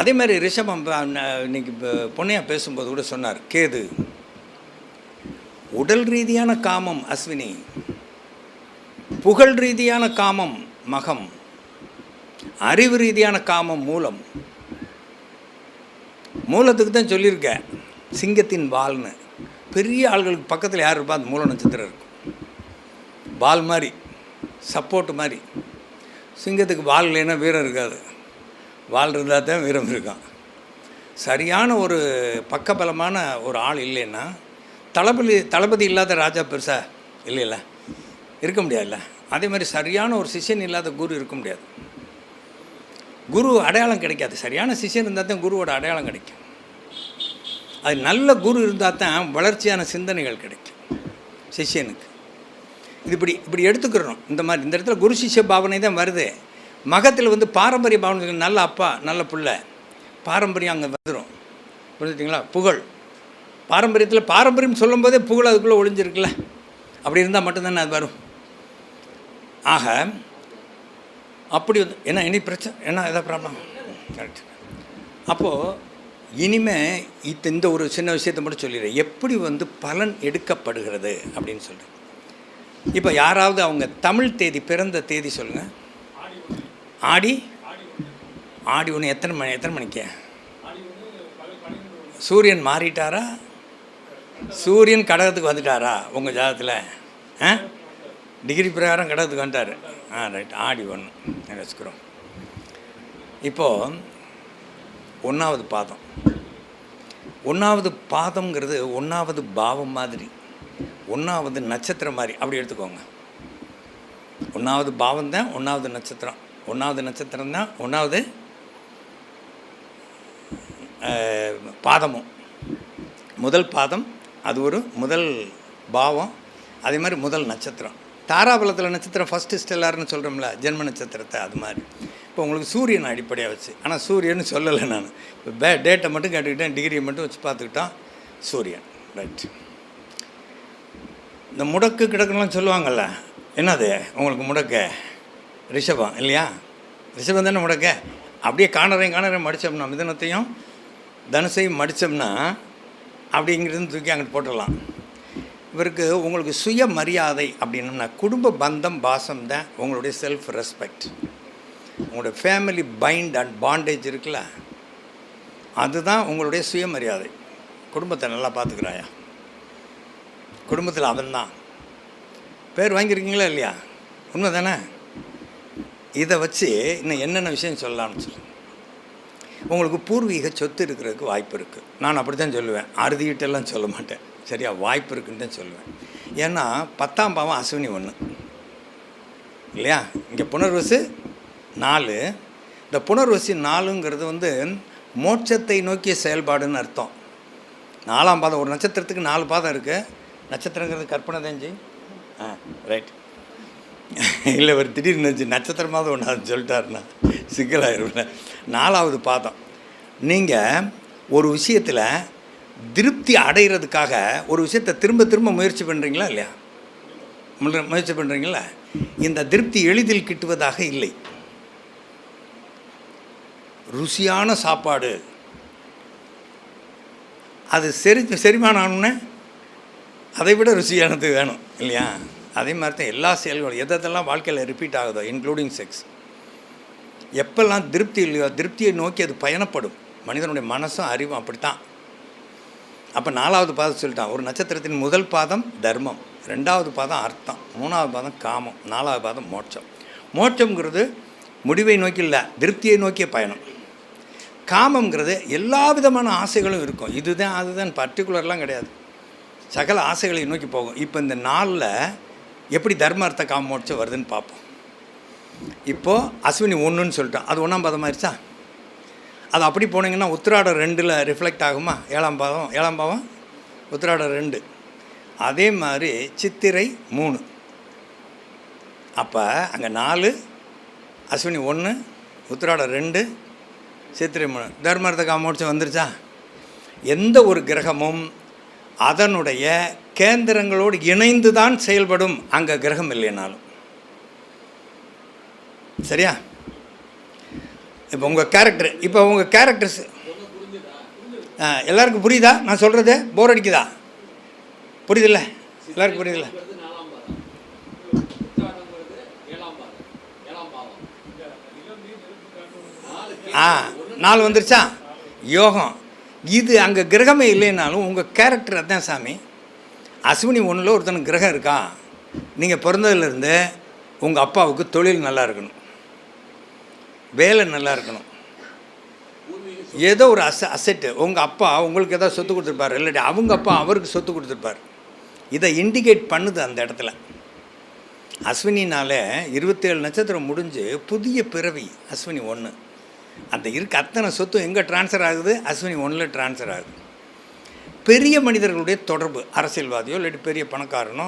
அதே மாதிரி ரிஷபம் இன்னைக்கு பொன்னையா பேசும்போது கூட சொன்னார், கேது. உடல் ரீதியான காமம் அஸ்வினி, புகழ் ரீதியான காமம் மகம். அறிவு ரீதியான காமம் மூலம். மூலத்துக்கு தான் சொல்லியிருக்கேன் சிங்கத்தின் வால்னு. பெரிய ஆள்களுக்கு பக்கத்தில் யார் இருப்பா, அந்த மூல நட்சத்திரம் இருக்கும். வால் மாதிரி, சப்போர்ட்டு மாதிரி. சிங்கத்துக்கு வால் இல்லைன்னா வீரம் இருக்காது, வால் இருந்தால் தான் வீரம் இருக்கான். சரியான ஒரு பக்கபலமான ஒரு ஆள் இல்லைன்னா, தளபதி இல்லாத ராஜா பெருசா இல்லைல்ல, இருக்க முடியாதுல்ல. அதே மாதிரி சரியான ஒரு சிஷ்யன் இல்லாத குரு இருக்க முடியாது. குரு அடையாளம் கிடைக்காது. சரியான சிஷ்யன் இருந்தால் தான் குருவோட அடையாளம் கிடைக்கும். அது நல்ல குரு இருந்தால் தான் வளர்ச்சியான சிந்தனைகள் கிடைக்கும் சிஷ்யனுக்கு. இது இப்படி எடுத்துக்கிறணும். இந்த இடத்துல குரு சிஷ்ய பாவனை தான் வருது. மகத்தில் வந்து பாரம்பரிய பாவனை, நல்ல அப்பா நல்ல பிள்ளை, பாரம்பரியம் அங்கே வந்துடும். புரிஞ்சுட்டிங்களா? புகழ் பாரம்பரியத்தில், பாரம்பரியம் சொல்லும் போதே புகழ் அதுக்குள்ளே ஒளிஞ்சிருக்குல்ல. அப்படி இருந்தால் மட்டும்தானே அது வரும். ஆக அப்படி வந்து என்ன இனி பிரச்சனை என்ன எதாவது ப்ராப்ளம் கரெக்ட். அப்போது இனிமேல் இந்த ஒரு சின்ன விஷயத்தை மட்டும் சொல்லிடுறேன், எப்படி வந்து பலன் எடுக்கப்படுகிறது அப்படின்னு சொல்கிறேன். இப்போ யாராவது அவங்க தமிழ் தேதி, பிறந்த தேதி சொல்லுங்கள். ஆடி ஒன்று எத்தனை மணிக்கு? சூரியன் மாறிட்டாரா? சூரியன் கடகத்துக்கு வந்துட்டாரா உங்கள் ஜாதகத்தில்? டிகிரி பிரகாரம் கடகத்துக்கு வந்துட்டார். ரைட். ஆடி 1 வச்சுக்கிறோம். இப்போது 1வது பாதம். 1வது பாதம்ங்கிறது 1வது பாவம் மாதிரி, 1வது நட்சத்திரம் மாதிரி. அப்படி எடுத்துக்கோங்க. 1வது பாவம் தான் 1வது நட்சத்திரம். 1வது நட்சத்திரம் தான் 1வது பாதமும். முதல் பாதம் அது ஒரு முதல் பாவம். அதே மாதிரி முதல் நட்சத்திரம். தாராபலத்தில் நட்சத்திரம் ஃபஸ்ட்டு ஸ்டெல்லார்னு சொல்கிறோம்ல, ஜென்ம நட்சத்திரத்தை. அது மாதிரி இப்போ உங்களுக்கு சூரியன் அடிப்படையாக வச்சு, ஆனால் சூரியன் சொல்லலை நான். இப்போ டேட்டை மட்டும் கேட்டுக்கிட்டேன், டிகிரியை மட்டும் வச்சு பார்த்துக்கிட்டோம். சூரியன் ரைட். இந்த முடக்கு கிடக்குலாம் சொல்லுவாங்கள்ல, என்னது உங்களுக்கு முடக்க? ரிஷபம் இல்லையா? ரிஷபம் தானே முடக்க. அப்படியே காணறையும் மடித்தோம்னா, மிதனத்தையும் தனுசையும் மடித்தோம்னா அப்படிங்கிறது தூக்கி அங்கிட்டு போட்டுடலாம். இவருக்கு உங்களுக்கு சுயமரியாதை அப்படின்னா குடும்ப பந்தம், பாசம் தான் உங்களுடைய செல்ஃப் ரெஸ்பெக்ட். உங்களுடைய ஃபேமிலி பைண்ட் அண்ட் பாண்டேஜ் இருக்குல்ல, அதுதான் உங்களுடைய சுயமரியாதை. குடும்பத்தை நல்லா பார்த்துக்கிறாயா, குடும்பத்தில் அவன் தான் பேர் வாங்கியிருக்கீங்களா இல்லையா? உண்மை தானே? இதை வச்சு இன்னும் என்னென்ன விஷயம் சொல்லலாம்னு சொல்லு. உங்களுக்கு பூர்வீக சொத்து இருக்கிறதுக்கு வாய்ப்பு இருக்குது. நான் அப்படி தான் சொல்லுவேன், அறுதிக்கிட்டெல்லாம் சொல்ல மாட்டேன். சரியா? வாய்ப்பு இருக்குன்னு தான் சொல்லுவேன். ஏன்னா 10ஆம் பாவம் அஸ்வினி 1 இல்லையா? இங்கே புனர்வசு 4. இந்த புனர்வசி 4ங்கிறது வந்து மோட்சத்தை நோக்கிய செயல்பாடுன்னு அர்த்தம். 4ஆம் பாதம், ஒரு நட்சத்திரத்துக்கு 4 பாதம் இருக்குது. நட்சத்திரங்கிறது கற்பனை தெரிஞ்சு ரைட் இல்லை, ஒரு திடீர்னு நட்சத்திரமாவது ஒன்று சொல்லிட்டாருன்னா சிக்கலாயிருல. 4வது பாதம். நீங்கள் ஒரு விஷயத்தில் திருப்தி அடைகிறதுக்காக ஒரு விஷயத்தை திரும்ப முயற்சி பண்ணுறீங்களா இல்லையா? முயற்சி பண்ணுறீங்களா? இந்த திருப்தி எளிதில் கிட்டுவதாக இல்லை. ருசியான சாப்பாடு அது செரிமானம் ஆனோன்னே அதை விட ருசியானது வேணும் இல்லையா? அதே மாதிரி தான் எல்லா செயல்களும் எதெல்லாம் வாழ்க்கையில் ரிப்பீட் ஆகுதோ, இன்க்ளூடிங் செக்ஸ். எப்பெல்லாம் திருப்தி இல்லையோ, திருப்தியை நோக்கி அது பயணப்படும். மனிதனுடைய மனசும் அறிவும் அப்படித்தான். அப்போ 4வது பாதம் சொல்லிட்டான். ஒரு நட்சத்திரத்தின் முதல் பாதம் தர்மம், 2வது பாதம் அர்த்தம், 3வது பாதம் காமம், 4வது பாதம் மோட்சம். மோட்சங்கிறது முடிவை நோக்கி இல்லை, திருப்தியை நோக்கிய பயணம். காமங்கிறது எல்லா விதமான ஆசைகளும் இருக்கும். இதுதான் அதுதான் பர்டிகுலர்லாம் கிடையாது, சகல ஆசைகளை நோக்கி போகும். இப்போ இந்த நாளில் எப்படி தர்ம அர்த்த காம மோட்சம் வருதுன்னு பார்ப்போம். இப்போது அஸ்வினி 1ன்னு சொல்லிட்டோம், அது 1ஆம் பாதம் ஆயிடுச்சா? அது அப்படி போனீங்கன்னா உத்திராடம் 2ல் ரிஃப்ளெக்ட் ஆகுமா? 7ஆம் பாவம் உத்திராடம் 2. அதே மாதிரி சித்திரை 3. அப்போ அங்கே 4, அஸ்வினி 1, உத்திராடம் 2, சித்திரை 3, தர்மார்த்த காமோட்சம் வந்துருச்சா? எந்த ஒரு கிரகமும் அதனுடைய கேந்திரங்களோடு இணைந்து தான் செயல்படும், அங்கே கிரகம் இல்லைனாலும். சரியா? இப்போ உங்கள் கேரக்டர்ஸ் எல்லாருக்கும் புரியுதா? நான் சொல்கிறது போர் அடிக்குதா? புரியுதில்ல? எல்லாருக்கும் புரியுதில்ல? 4 வந்துருச்சா? யோகம். இது அங்கே கிரகமே இல்லைனாலும் உங்கள் கேரக்டர் அதுதான் சாமி. அஸ்வினி 1ல் ஒருத்தனுக்கு கிரகம் இருக்கா, நீங்கள் பிறந்ததுலேருந்து உங்கள் அப்பாவுக்கு தொழில் நல்லா இருக்கணும், வேலை நல்லா இருக்கணும், ஏதோ ஒரு அசெட்டு. உங்கள் அப்பா உங்களுக்கு ஏதோ சொத்து கொடுத்துருப்பார், இல்லாட்டி அவங்க அப்பா அவருக்கு சொத்து கொடுத்துருப்பார். இதை இண்டிகேட் பண்ணுது அந்த இடத்துல. அஸ்வினினால 27 நட்சத்திரம் முடிஞ்சு புதிய பிறவி அஸ்வினி 1. அந்த அத்தனை சொத்து எங்கே ட்ரான்ஸ்ஃபர் ஆகுது? அஸ்வினி 1ல் ட்ரான்ஸ்ஃபர் ஆகுது. பெரிய மனிதர்களுடைய தொடர்பு, அரசியல்வாதியோ இல்லாட்டி பெரிய பணக்காரனோ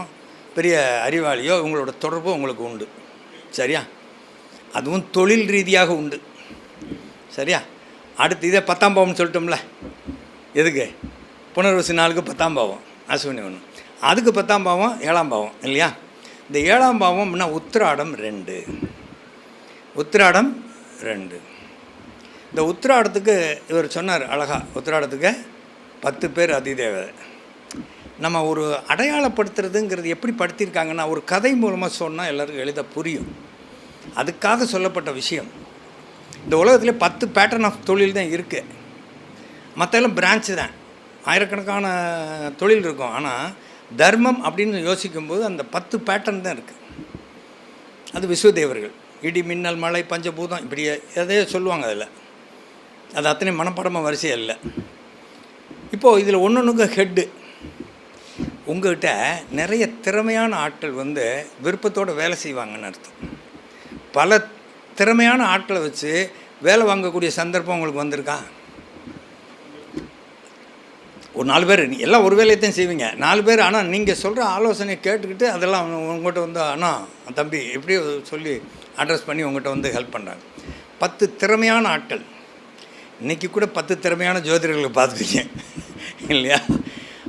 பெரிய அறிவாளியோ உங்களோட தொடர்பு உங்களுக்கு உண்டு. சரியா? அதுவும் தொழில் ரீதியாக உண்டு. சரியா? அடுத்து இதே 10ஆம் பாவம்னு சொல்லிட்டோம்ல. எதுக்கு? புனர்வசு 4க்கு 10ஆம் பாவம் அஸ்வினி 1. அதுக்கு 10ஆம் பாவம் 7ஆம் பாவம் இல்லையா? இந்த 7ஆம் பாவம் உத்திராடம் 2. உத்திராடம் 2. இந்த உத்திராடத்துக்கு இவர் சொன்னார் அழகா, உத்திராடத்துக்கு 10 பேர் அதிதேவதை. நம்ம ஒரு அடையாளப்படுத்துறதுங்கிறது எப்படி படுத்தியிருக்காங்கன்னா, ஒரு கதை மூலமாக சொன்னால் எல்லாருக்கும் எளிதாக புரியும். அதுக்காக சொல்லப்பட்ட விஷயம். இந்த உலகத்தில் 10 பேட்டர்ன் ஆஃப் தொழில் தான் இருக்குது. மற்றெல்லாம் பிரான்ச்சு தான், ஆயிரக்கணக்கான தொழில் இருக்கும். ஆனால் தர்மம் அப்படின்னு யோசிக்கும்போது அந்த 10 பேட்டர்ன் தான் இருக்குது. அது விஸ்வதேவர்கள், இடி மின்னல் மழை பஞ்சபூதம் இப்படி எதையோ சொல்லுவாங்க. அதில் அது அத்தனை மனப்பாடமாக வரிசையாக இல்லை. இப்போது இதில் ஒன்றுக்கும் ஹெட்டு. உங்கள்கிட்ட நிறைய திறமையான ஆட்கள் விருப்பத்தோடு வேலை செய்வாங்கன்னு அர்த்தம். பல திறமையான ஆட்களை வச்சு வேலை வாங்கக்கூடிய சந்தர்ப்பம் உங்களுக்கு வந்திருக்கா? ஒரு 4 பேர் எல்லாம் ஒரு வேலையத்தையும் செய்வீங்க, 4 பேர். ஆனால் நீங்கள் சொல்கிற ஆலோசனையை கேட்டுக்கிட்டு அதெல்லாம் உங்கள்கிட்ட அண்ணா தம்பி எப்படியோ சொல்லி அட்ரஸ் பண்ணி உங்கள்கிட்ட ஹெல்ப் பண்ணுறாங்க. 10 திறமையான ஆட்கள். இன்றைக்கி கூட 10 திறமையான ஜோதிடர்களை பார்த்துருக்கேன் இல்லையா?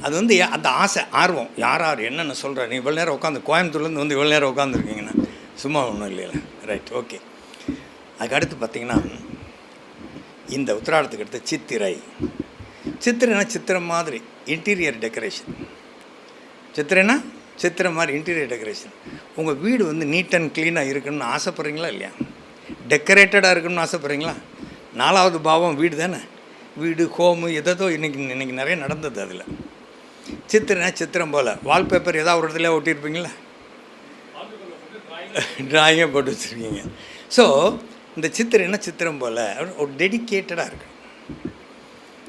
அது அந்த ஆசை, ஆர்வம், யார் யார் என்னென்ன சொல்கிற. நீ இவ்வளோ நேரம் உட்காந்து கோயம்புத்தூர்லேருந்து இவ்வளோ நேரம் உட்காந்துருக்கீங்கன்னா சும்மா ஒன்றும் இல்லைல்ல. Right, okay. அதுக்கு அடுத்து பார்த்திங்கன்னா, இந்த உத்திராடத்துக்கு அடுத்து சித்திரை. சித்திரைனா சித்திரம் மாதிரி இன்டீரியர் டெக்கரேஷன். சித்திரைனா சித்திரம் மாதிரி இன்டீரியர் டெக்கரேஷன். உங்கள் வீடு நீட் அண்ட் க்ளீனாக இருக்கணும்னு ஆசைப்பட்றீங்களா இல்லையா? டெக்கரேட்டடாக இருக்கணும்னு ஆசைப்பட்றீங்களா? 4வது பாவம் வீடு தானே. வீடு, ஹோமு, எதோ இன்றைக்கி நிறைய நடந்தது. அதில் சித்திரைனா சித்திரம் போல் வால்பேப்பர் ஏதாவது ஒரு இடத்துல ஒட்டியிருப்பீங்களா? ட்ராயிங்கே போட்டு வச்சுருக்கீங்க. ஸோ இந்த சித்திரைனா சித்திரம் போல் ஒரு டெடிக்கேட்டடாக இருக்கு.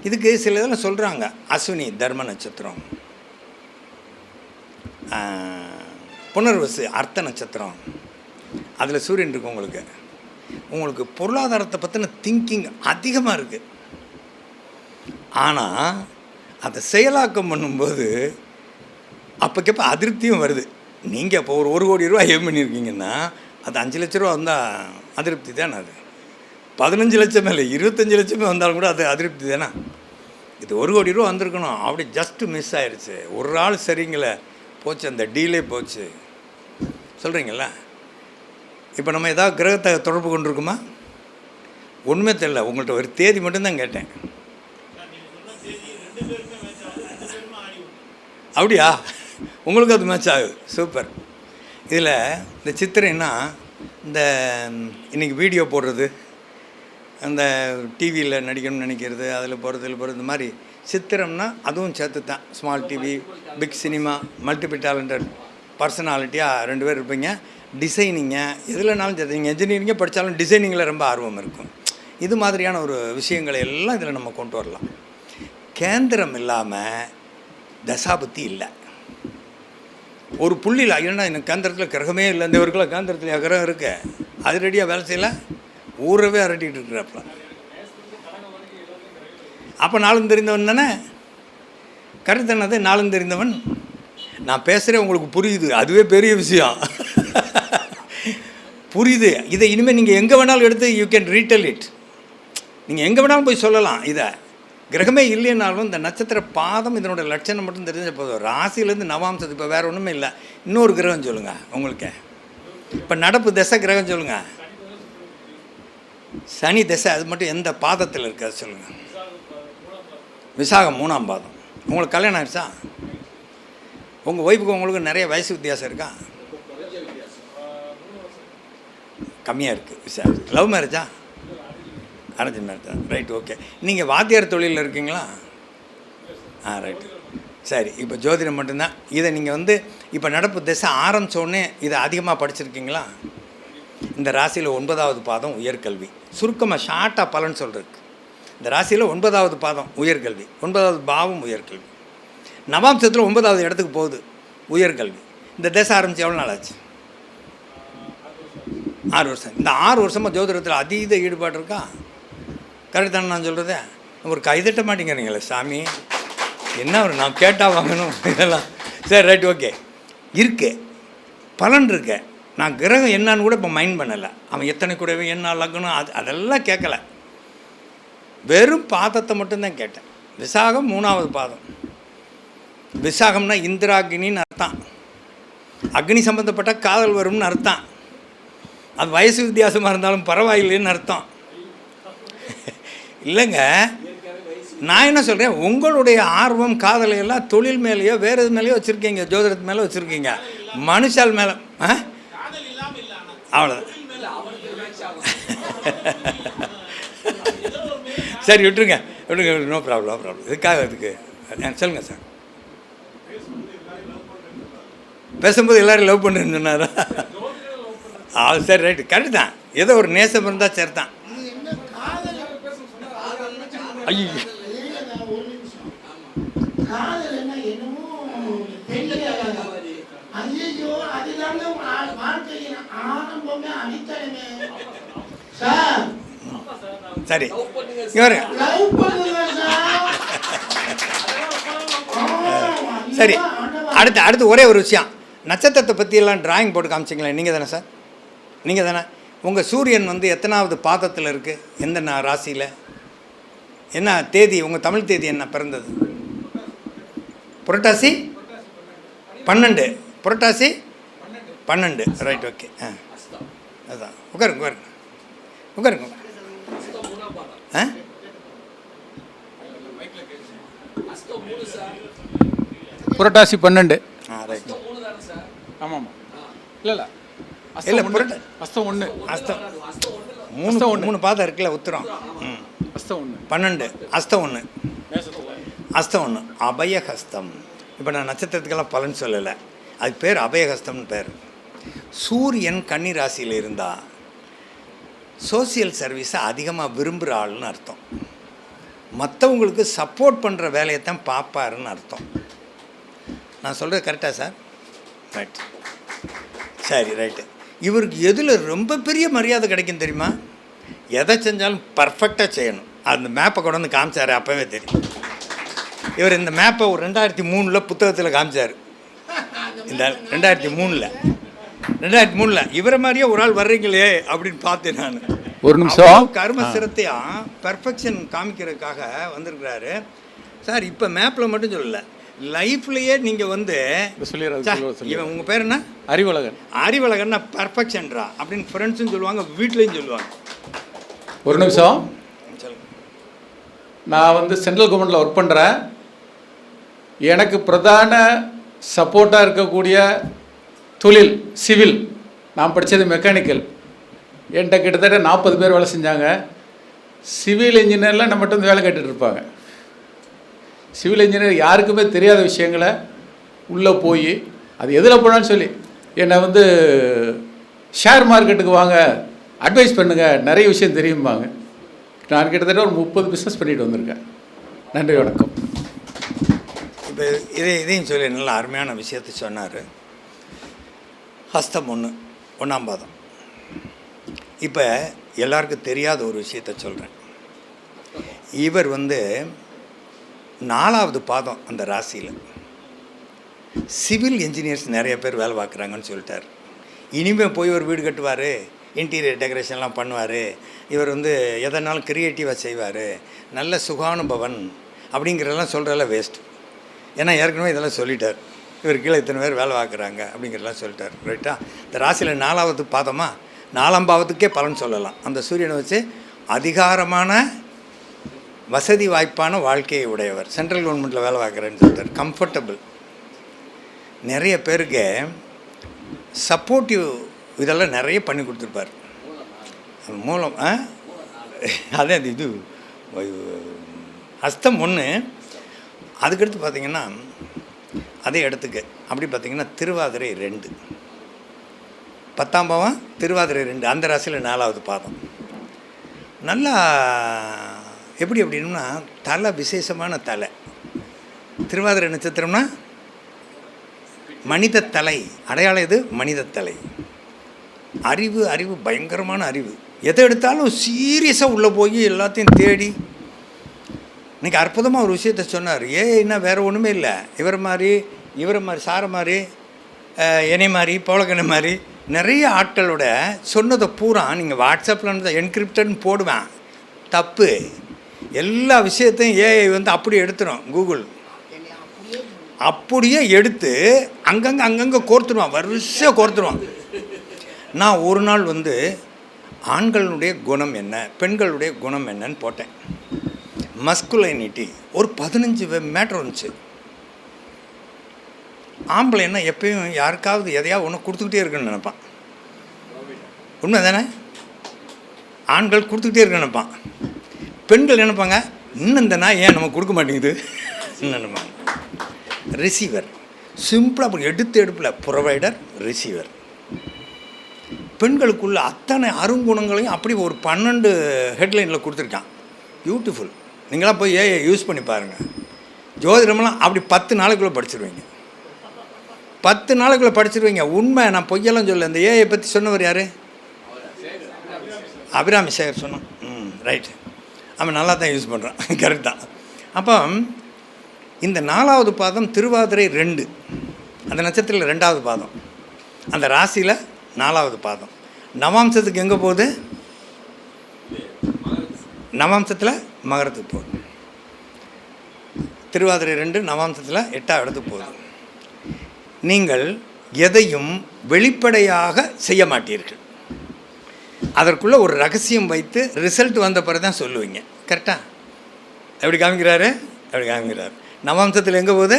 இதுக்கு சில இதெல்லாம் சொல்கிறாங்க. அஸ்வினி தர்ம நட்சத்திரம், புனர்வசு அர்த்த நட்சத்திரம், அதில் சூரியன் இருக்குது. உங்களுக்கு பொருளாதாரத்தை பற்றின திங்கிங் அதிகமாக இருக்குது. ஆனால் அதை செயலாக்கம் பண்ணும்போது அப்போக்கப்போ அதிருப்தியும் வருது. நீங்கள் இப்போ ஒரு 1 கோடி ரூபா ஏம் பண்ணியிருக்கீங்கன்னா அது 5 லட்ச ரூபா வந்தால் அதிருப்தி தானே. அது 15 லட்சம் இல்லை, 25 லட்சமே வந்தாலும் கூட அது அதிருப்தி தானே. இது 1 கோடி ரூபா வந்திருக்கணும், அப்படி ஜஸ்ட்டு மிஸ் ஆயிடுச்சு. ஒரு ஆள் சரிங்களே போச்சு, அந்த டீலே போச்சு சொல்கிறீங்கள. இப்போ நம்ம ஏதாவது கிரகத்தை தொடர்பு கொண்டிருக்குமா? ஒன்றுமே தெரியல. உங்கள்கிட்ட ஒரு தேதி மட்டும்தான் கேட்டேன். அப்படியா? உங்களுக்கு அது மேட்ச் ஆகுது. சூப்பர். இதில் இந்த சித்திரைன்னா இந்த இன்றைக்கி வீடியோ போடுறது, அந்த டிவியில் நடிக்கணும்னு நினைக்கிறது, அதில் போகிறது இந்த மாதிரி சித்திரம்னா அதுவும் சேர்த்து தான். Small TV, big cinema, multiple talented பர்சனாலிட்டியாக 2 பேர் இருப்பீங்க. டிசைனிங்க எதுலனாலும் சரி, நீங்கள் இன்ஜினியரிங்கே படித்தாலும் டிசைனிங்கில் ரொம்ப ஆர்வம் இருக்கும். இது மாதிரியான ஒரு விஷயங்களை எல்லாம் இதில் நம்ம கொண்டு வரலாம். கேந்திரம் இல்லாமல் தசாபுத்தி இல்லை. ஒரு புள்ளியில் ஏன்னா எனக்கு கேந்திரத்தில் கிரகமே இல்லை, இந்த இவருக்குள்ள கேந்திரத்தில் கிரகம் இருக்கு, அது ரெடியாக வேலை செய்யலை, ஊரவே அரட்டிகிட்டு இருக்கிறப்ப. அப்போ நாளும் தெரிந்தவன் தானே. கரெக்ட் தானே? அது நாளும் தெரிந்தவன். நான் பேசுகிறேன், உங்களுக்கு புரியுது, அதுவே பெரிய விஷயம். புரியுது. இதை இனிமேல் நீங்கள் எங்கே வேணாலும் எடுத்து யூ கேன் ரீடெல் இட். நீங்கள் எங்கே வேணாலும் போய் சொல்லலாம். இதை கிரகமே இல்லைன்னாலும் இந்த நட்சத்திர பாதம் இதனோட லட்சணம் மட்டும் தெரிஞ்ச போதும். ராசியிலேருந்து நவாம்சத்து இப்போ வேறு ஒன்றுமே இல்லை. இன்னொரு கிரகம் சொல்லுங்கள் உங்களுக்கு. இப்போ நடப்பு திசை கிரகம் சொல்லுங்கள். சனி திசை, அது மட்டும் எந்த பாதத்தில் இருக்குது அது சொல்லுங்கள். விசாகம் 3ஆம் பாதம். உங்களுக்கு கல்யாணம் ஆயிடுச்சா? உங்கள் ஒய்ஃபுக்கு உங்களுக்கு நிறைய வயசு வித்தியாசம் இருக்கா? கம்மியாக இருக்குது. விசாகம் லவ் மேரேஜா? அரேஞ்ச் மேரேஜ் தான். Right, okay. நீங்கள் வாத்தியார் தொழிலில் இருக்கீங்களா? ரைட்டு, சரி. இப்போ ஜோதிடம் மட்டும்தான். இதை நீங்கள் வந்து இப்போ நடப்பு திசை ஆரம்பித்தோடனே இதை அதிகமாக படிச்சிருக்கீங்களா? இந்த ராசியில் 9வது பாதம் உயர்கல்வி. சுருக்கமாக ஷார்ட்டாக பலன் சொல்கிறதுக்கு, இந்த ராசியில் 9வது பாதம் உயர்கல்வி, 9வது பாவம் உயர்கல்வி, நவாம்சத்தில் 9வது இடத்துக்கு போகுது உயர்கல்வி. இந்த திசை ஆரம்பித்து எவ்வளோ நாள் ஆச்சு? 6 வருஷம். இந்த 6 வருஷமாக ஜோதிடத்தில் அதீத ஈடுபாடு இருக்கா? கரெக்ட் தானே நான் சொல்கிறத? ஒரு கைதட்ட மாட்டேங்கிறீங்களே சாமி, என்ன ஒரு நான் கேட்டால் வாங்கணும் இதெல்லாம். சரி, ரைட், ஓகே. இருக்கு, பலன் இருக்கு. நான் கிரகம் என்னான்னு கூட இப்போ மைண்ட் பண்ணலை. அவன் எத்தனை கூடவே என்ன லக்னம் அதெல்லாம் கேட்கலை. வெறும் பாதத்தை மட்டும்தான் கேட்டேன். விசாகம் 3வது பாதம். விசாகம்னா இந்திராகினின்னு அர்த்தம். அக்னி சம்மந்தப்பட்ட காதல் வரும்னு அர்த்தம். அது வயசு வித்தியாசமாக இருந்தாலும் பரவாயில்லைன்னு அர்த்தம் இல்லைங்க. நான் என்ன சொல்கிறேன், உங்களுடைய ஆர்வம் காதலை எல்லாம் தொழில் மேலேயோ வேறு இது மேலேயோ வச்சுருக்கீங்க, ஜோதிடத்து மேலே வச்சுருக்கீங்க, மனுஷால் மேலே அவ்வளோதான். சரி, விட்டுருங்க விட்டுருங்க, நோ ப்ராப்ளம், நோ ப்ராப்ளம். இதுக்காக இதுக்கு சொல்லுங்கள் சார். பேசும்போது எல்லோரும் லவ் பண்ணுன்னு சொன்னாரா? சரி, ரைட்டு, கரெக்டு தான். ஏதோ ஒரு நேசம் இருந்தால் சரி தான். ஐயோ, சரி, சரி. அடுத்து ஒரே ஒரு விஷயம், நட்சத்திரத்தை பற்றியெல்லாம் டிராயிங் போட்டு காமிச்சிங்களேன். நீங்கள் தானே சார்? நீங்கள் தானே? உங்கள் சூரியன் வந்து எத்தனாவது பாதத்தில் இருக்குது? எந்த ராசியில்? என்ன தேதி? உங்கள் தமிழ் தேதி என்ன பிறந்தது? புரட்டாசி 12. புரட்டாசி 12. Right, okay. அதுதான். உட்காருங்க உட்காருங்க உட்காருங்க. புரட்டாசி 12. ரைட். ஆமாம். இல்லை இல்லை, அஸ்தம் 1. அஸ்தம் 3 பாதம் இருக்குல்ல, உத்திரம். அஸ்தம் 1. 12. அஸ்தம் 1. அஸ்தம் 1 அபயஹஸ்தம். இப்போ நான் நட்சத்திரத்துக்கெல்லாம் பலன் சொல்லலை, அது பேர் அபயஹஸ்தம்னு பேர். சூரியன் கன்னி ராசியில் இருந்தால் சோசியல் சர்வீஸை அதிகமாக விரும்புகிற ஆள்னு அர்த்தம். மற்றவங்களுக்கு சப்போர்ட் பண்ணுற வேலையை தான் பார்ப்பாருன்னு அர்த்தம். நான் சொல்கிறது கரெக்டாக சார்? ரைட், சரி, ரைட்டு. இவருக்கு எதில் ரொம்ப பெரிய மரியாதை கிடைக்கும் தெரியுமா? எதை செஞ்சாலும் பர்ஃபெக்டாக செய்யணும். அந்த மேப்பை கொண்டு வந்து காமிச்சார், அப்போவே தெரியும். இவர் இந்த மேப்பை ஒரு 2003 புத்தகத்தில் காமிச்சார். இந்த 2003 இவரை மாதிரியே ஒரு ஆள் வர்றீங்களே அப்படின்னு பார்த்தேன் நான். ஒரு நிமிஷம். கர்மசிரத்தையும் பெர்ஃபெக்ஷன் காமிக்கிறதுக்காக வந்திருக்கிறாரு சார். இப்போ மேப்பில் மட்டும் சொல்லலை, லைஃப்லேயே நீங்கள் வந்து இவன் உங்கள் பேர் என்ன? அறிவழகன். அறிவழகன்னா பர்ஃபெக்ஷன்ரா அப்படின்னு ஃப்ரெண்ட்ஸும் சொல்லுவாங்க, வீட்லேயும் சொல்லுவாங்க. ஒரு நிமிஷம். நான் வந்து சென்ட்ரல் கவர்மெண்ட்டில் ஒர்க் பண்ணுறேன். எனக்கு பிரதான சப்போர்ட்டாக இருக்கக்கூடிய தொழில் சிவில். நான் படித்தது மெக்கானிக்கல். என்கிட்ட கிட்டத்தட்ட 40 பேர் வேலை செஞ்சாங்க. சிவில் இன்ஜினியர்லாம் நம்மகிட்ட வந்து வேலை கேட்டுட்டு இருப்பாங்க. சிவில் இன்ஜினியர் யாருக்குமே தெரியாத விஷயங்களை உள்ளே போய் அது எதில் போனான்னு சொல்லி என்னை வந்து ஷேர் மார்க்கெட்டுக்கு வாங்க, அட்வைஸ் பண்ணுங்கள், நிறைய விஷயம் தெரியும்பாங்க. நான் கிட்டத்தட்ட ஒரு 30 பிஸ்னஸ் பண்ணிட்டு வந்திருக்கேன். நன்றி, வணக்கம். இப்போ இதையும் சொல்லி நல்ல அருமையான விஷயத்தை சொன்னார். ஹஸ்தம் 1ஆம் பாதம். இப்போ எல்லாருக்கும் தெரியாத ஒரு விஷயத்த சொல்கிறேன். இவர் வந்து 4வது பாதம் அந்த ராசியில். சிவில் இன்ஜினியர்ஸ் நிறைய பேர் வேலை பார்க்குறாங்கன்னு சொல்லிட்டார். இனிமேல் போய் ஒரு வீடு கட்டுவார், இன்டீரியர் டெக்கரேஷன்லாம் பண்ணுவார், இவர் வந்து எதனாலும் க்ரியேட்டிவாக செய்வார், நல்ல சுகானுபவன் அப்படிங்கிறதெல்லாம் சொல்கிறதெல்லாம் வேஸ்ட்டு. ஏன்னா ஏற்கனவே இதெல்லாம் சொல்லிட்டார். இவர் கீழே இத்தனை பேர் வேலை பார்க்குறாங்க அப்படிங்கிறதெல்லாம் சொல்லிட்டார். ரைட்டா? இந்த ராசியில் 4வது பாதமா, 4ஆம் பாவத்துக்கே பலன் சொல்லலாம். அந்த சூரியனை வச்சு அதிகாரமான வசதி வாய்ப்பான வாழ்க்கையை உடையவர். சென்ட்ரல் கவர்மெண்ட்டில் வேலை பார்க்குறேன்னு சொல்லிட்டார். கம்ஃபர்டபுள். நிறைய பேருக்கு சப்போர்ட்டிவ் இதெல்லாம் நிறைய பண்ணி கொடுத்துருப்பார். அது மூலம் அதே இது ஹஸ்தம் 1. அதுக்கடுத்து பார்த்திங்கன்னா அதே இடத்துக்கு அப்படி பார்த்திங்கன்னா திருவாதிரை 2, 10ஆம் பாவம் திருவாதிரை 2, அந்த ராசியில் 4வது பாதம். நல்லா எப்படி அப்படின்னா தலை விசேஷமான தலை. திருவாதிரை நட்சத்திரம்னா மனித தலை, அடையாளம் இது மனித தலை. அறிவு பயங்கரமான அறிவு. எதை எடுத்தாலும் சீரியஸாக உள்ளே போய் எல்லாத்தையும் தேடி. இன்றைக்கி அற்புதமாக ஒரு விஷயத்த சொன்னார். என்ன வேறு ஒன்றுமே இல்லை, இவரை மாதிரி சாரை மாதிரி என்னை மாதிரி பவளக்கண்ணை மாதிரி நிறைய ஆட்களோட சொன்னதை பூரா நீங்கள் வாட்ஸ்அப்பில் என்கிரிப்டட்னு போடுவேன். தப்பு. எல்லா விஷயத்தையும் ஏஐ வந்து அப்படி எடுத்துடும். கூகுள் அப்படியே எடுத்து அங்கங்கே கோர்த்துடுவான், வரிசையாக கோர்த்துடுவான். நான் ஒரு நாள் வந்து ஆண்களுடைய குணம் என்ன, பெண்களுடைய குணம் என்னன்னு போட்டேன். மஸ்குலைனிட்டி ஒரு 15 மேட்ரு வந்துச்சு. ஆம்பளை என்ன எப்பயும் யாருக்காவது எதையாவது ஒன்று கொடுத்துக்கிட்டே இருக்குன்னு நினைப்பான். உண்மை தானே? ஆண்கள் கொடுத்துக்கிட்டே இருக்குன்னு நினைப்பான். பெண்கள் நினைப்பாங்க, இன்னும் இந்த நாய் ஏன் நம்ம கொடுக்க மாட்டேங்குது நினைப்பாங்க. ரிசீவர் சிம்பிளாக அப்படி எடுப்பில் ப்ரொவைடர், ரிசீவர். பெண்களுக்குள்ள அத்தனை அருங்குணங்களையும் அப்படி ஒரு 12 ஹெட்லைனில் கொடுத்துருக்கான். பியூட்டிஃபுல். நீங்களாம் போய் ஏஐ யூஸ் பண்ணி பாருங்கள். ஜோதிடமெல்லாம் அப்படி 10 நாளைக்குள்ளே படிச்சிருவீங்க. 10 நாளைக்குள்ளே படிச்சிருவீங்க. உண்மை, நான் பொய்யெல்லாம் சொல்ல. இந்த ஏஐ பற்றி சொன்னவர் யார்? அபிராமி சேகர் சொன்னான். ரைட்டு. அவன் நல்லா தான் யூஸ் பண்ணுறான். கரெக்ட் தான். அப்போ இந்த 4வது பாதம் திருவாதிரை 2, அந்த நட்சத்திரத்தில் 2வது பாதம், அந்த ராசியில் 4வது பாதம். நவாம்சத்துக்கு எங்கே போகுது? நவாம்சத்தில் மகரத்துக்கு போகுது. திருவாதிரை 2 நவாம்சத்தில் 8ஆம் இடத்துக்கு போகுது. நீங்கள் எதையும் வெளிப்படையாக செய்ய மாட்டீர்கள். அதற்குள்ளே ஒரு ரகசியம் வைத்து ரிசல்ட் வந்த பிறகு தான் சொல்லுவீங்க. கரெக்டாக எப்படி காமிக்கிறாரு? அப்படி காமிக்கிறார். நவாம்சத்தில் எங்கே போகுது?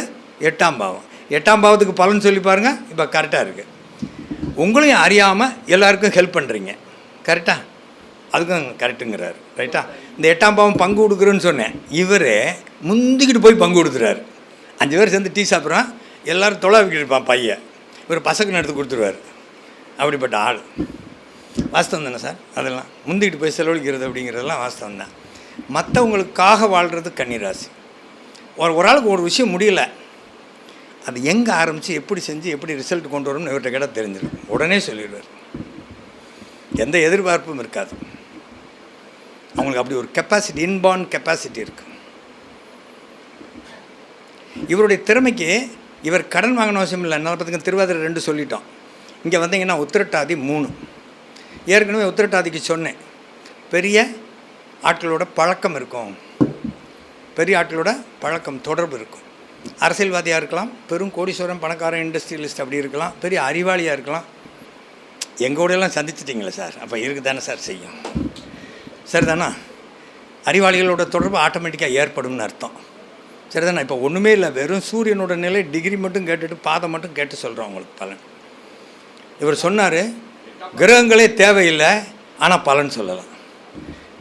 8ஆம் பாவம். 8ஆம் பாவத்துக்கு பலன் சொல்லி பாருங்கள். இப்போ கரெக்டாக இருக்குது. உங்களையும் அறியாமல் எல்லாருக்கும் ஹெல்ப் பண்ணுறீங்க. கரெக்டாக? அதுக்கும் கரெக்டுங்கிறாரு. ரைட்டா? இந்த 8ஆம் பாவம் பங்கு கொடுக்குறேன்னு சொன்னேன். இவர் முந்திக்கிட்டு போய் பங்கு கொடுத்துறாரு. 5 பேர் சேர்ந்து டீ சாப்பிட்றான். எல்லோரும் தொலைவிக்கிட்டு இருப்பான் பையன். இவர் பசக்குன்னு எடுத்து கொடுத்துருவார். அப்படிப்பட்ட ஆள். வாஸ்தவம் தானே சார்? அதெல்லாம் முந்திக்கிட்டு போய் செலவழிக்கிறது அப்படிங்கிறதெல்லாம் வாஸ்தவம் தான். மற்றவங்களுக்காக வாழ்கிறது கன்னிராசி. ஒரு ஆளுக்கு ஒரு விஷயம் முடியல, அது எங்கே ஆரம்பித்து எப்படி செஞ்சு எப்படி ரிசல்ட் கொண்டு வரணும்னு இவர்கிட்ட கேட்டால் தெரிஞ்சிடும். உடனே சொல்லிடுவார். எந்த எதிர்பார்ப்பும் இருக்காது. அவங்களுக்கு அப்படி ஒரு கெப்பாசிட்டி, இன்பார்ன் கெப்பாசிட்டி இருக்குது. இவருடைய திறமைக்கு இவர் கடன் வாங்கணும் அவசியம் இல்லை. பார்த்துக்க, திருவாதிரை 2 சொல்லிட்டோம். இங்கே வந்தீங்கன்னா உத்திரட்டாதி 3. ஏற்கனவே உத்திரட்டாதிக்கு சொன்னேன், பெரிய ஆட்களோட பழக்கம் இருக்கும். பெரிய ஆட்களோட பழக்கம், தொடர்பு இருக்கும். அரசியல்வாதியாக இருக்கலாம், பெரும் கோடீஸ்வரன், பணக்காரன், இண்டஸ்ட்ரியலிஸ்ட் அப்படி இருக்கலாம், பெரிய அறிவாளியாக இருக்கலாம். எங்கூடையெல்லாம் சந்திச்சிட்டிங்களே சார், அப்போ இருக்கு தானே சார் செய்யும். சரிதானா? அறிவாளிகளோட தொடர்பு ஆட்டோமேட்டிக்காக ஏற்படும்னு அர்த்தம். சரிதானே? இப்போ ஒன்றுமே இல்லை, வெறும் சூரியனோட நிலை டிகிரி மட்டும் கேட்டுட்டு பாதம் மட்டும் கேட்டு சொல்கிறோம் உங்களுக்கு பலன். இவர் சொன்னார், கிரகங்களே தேவையில்லை, ஆனால் பலன் சொல்லலாம்.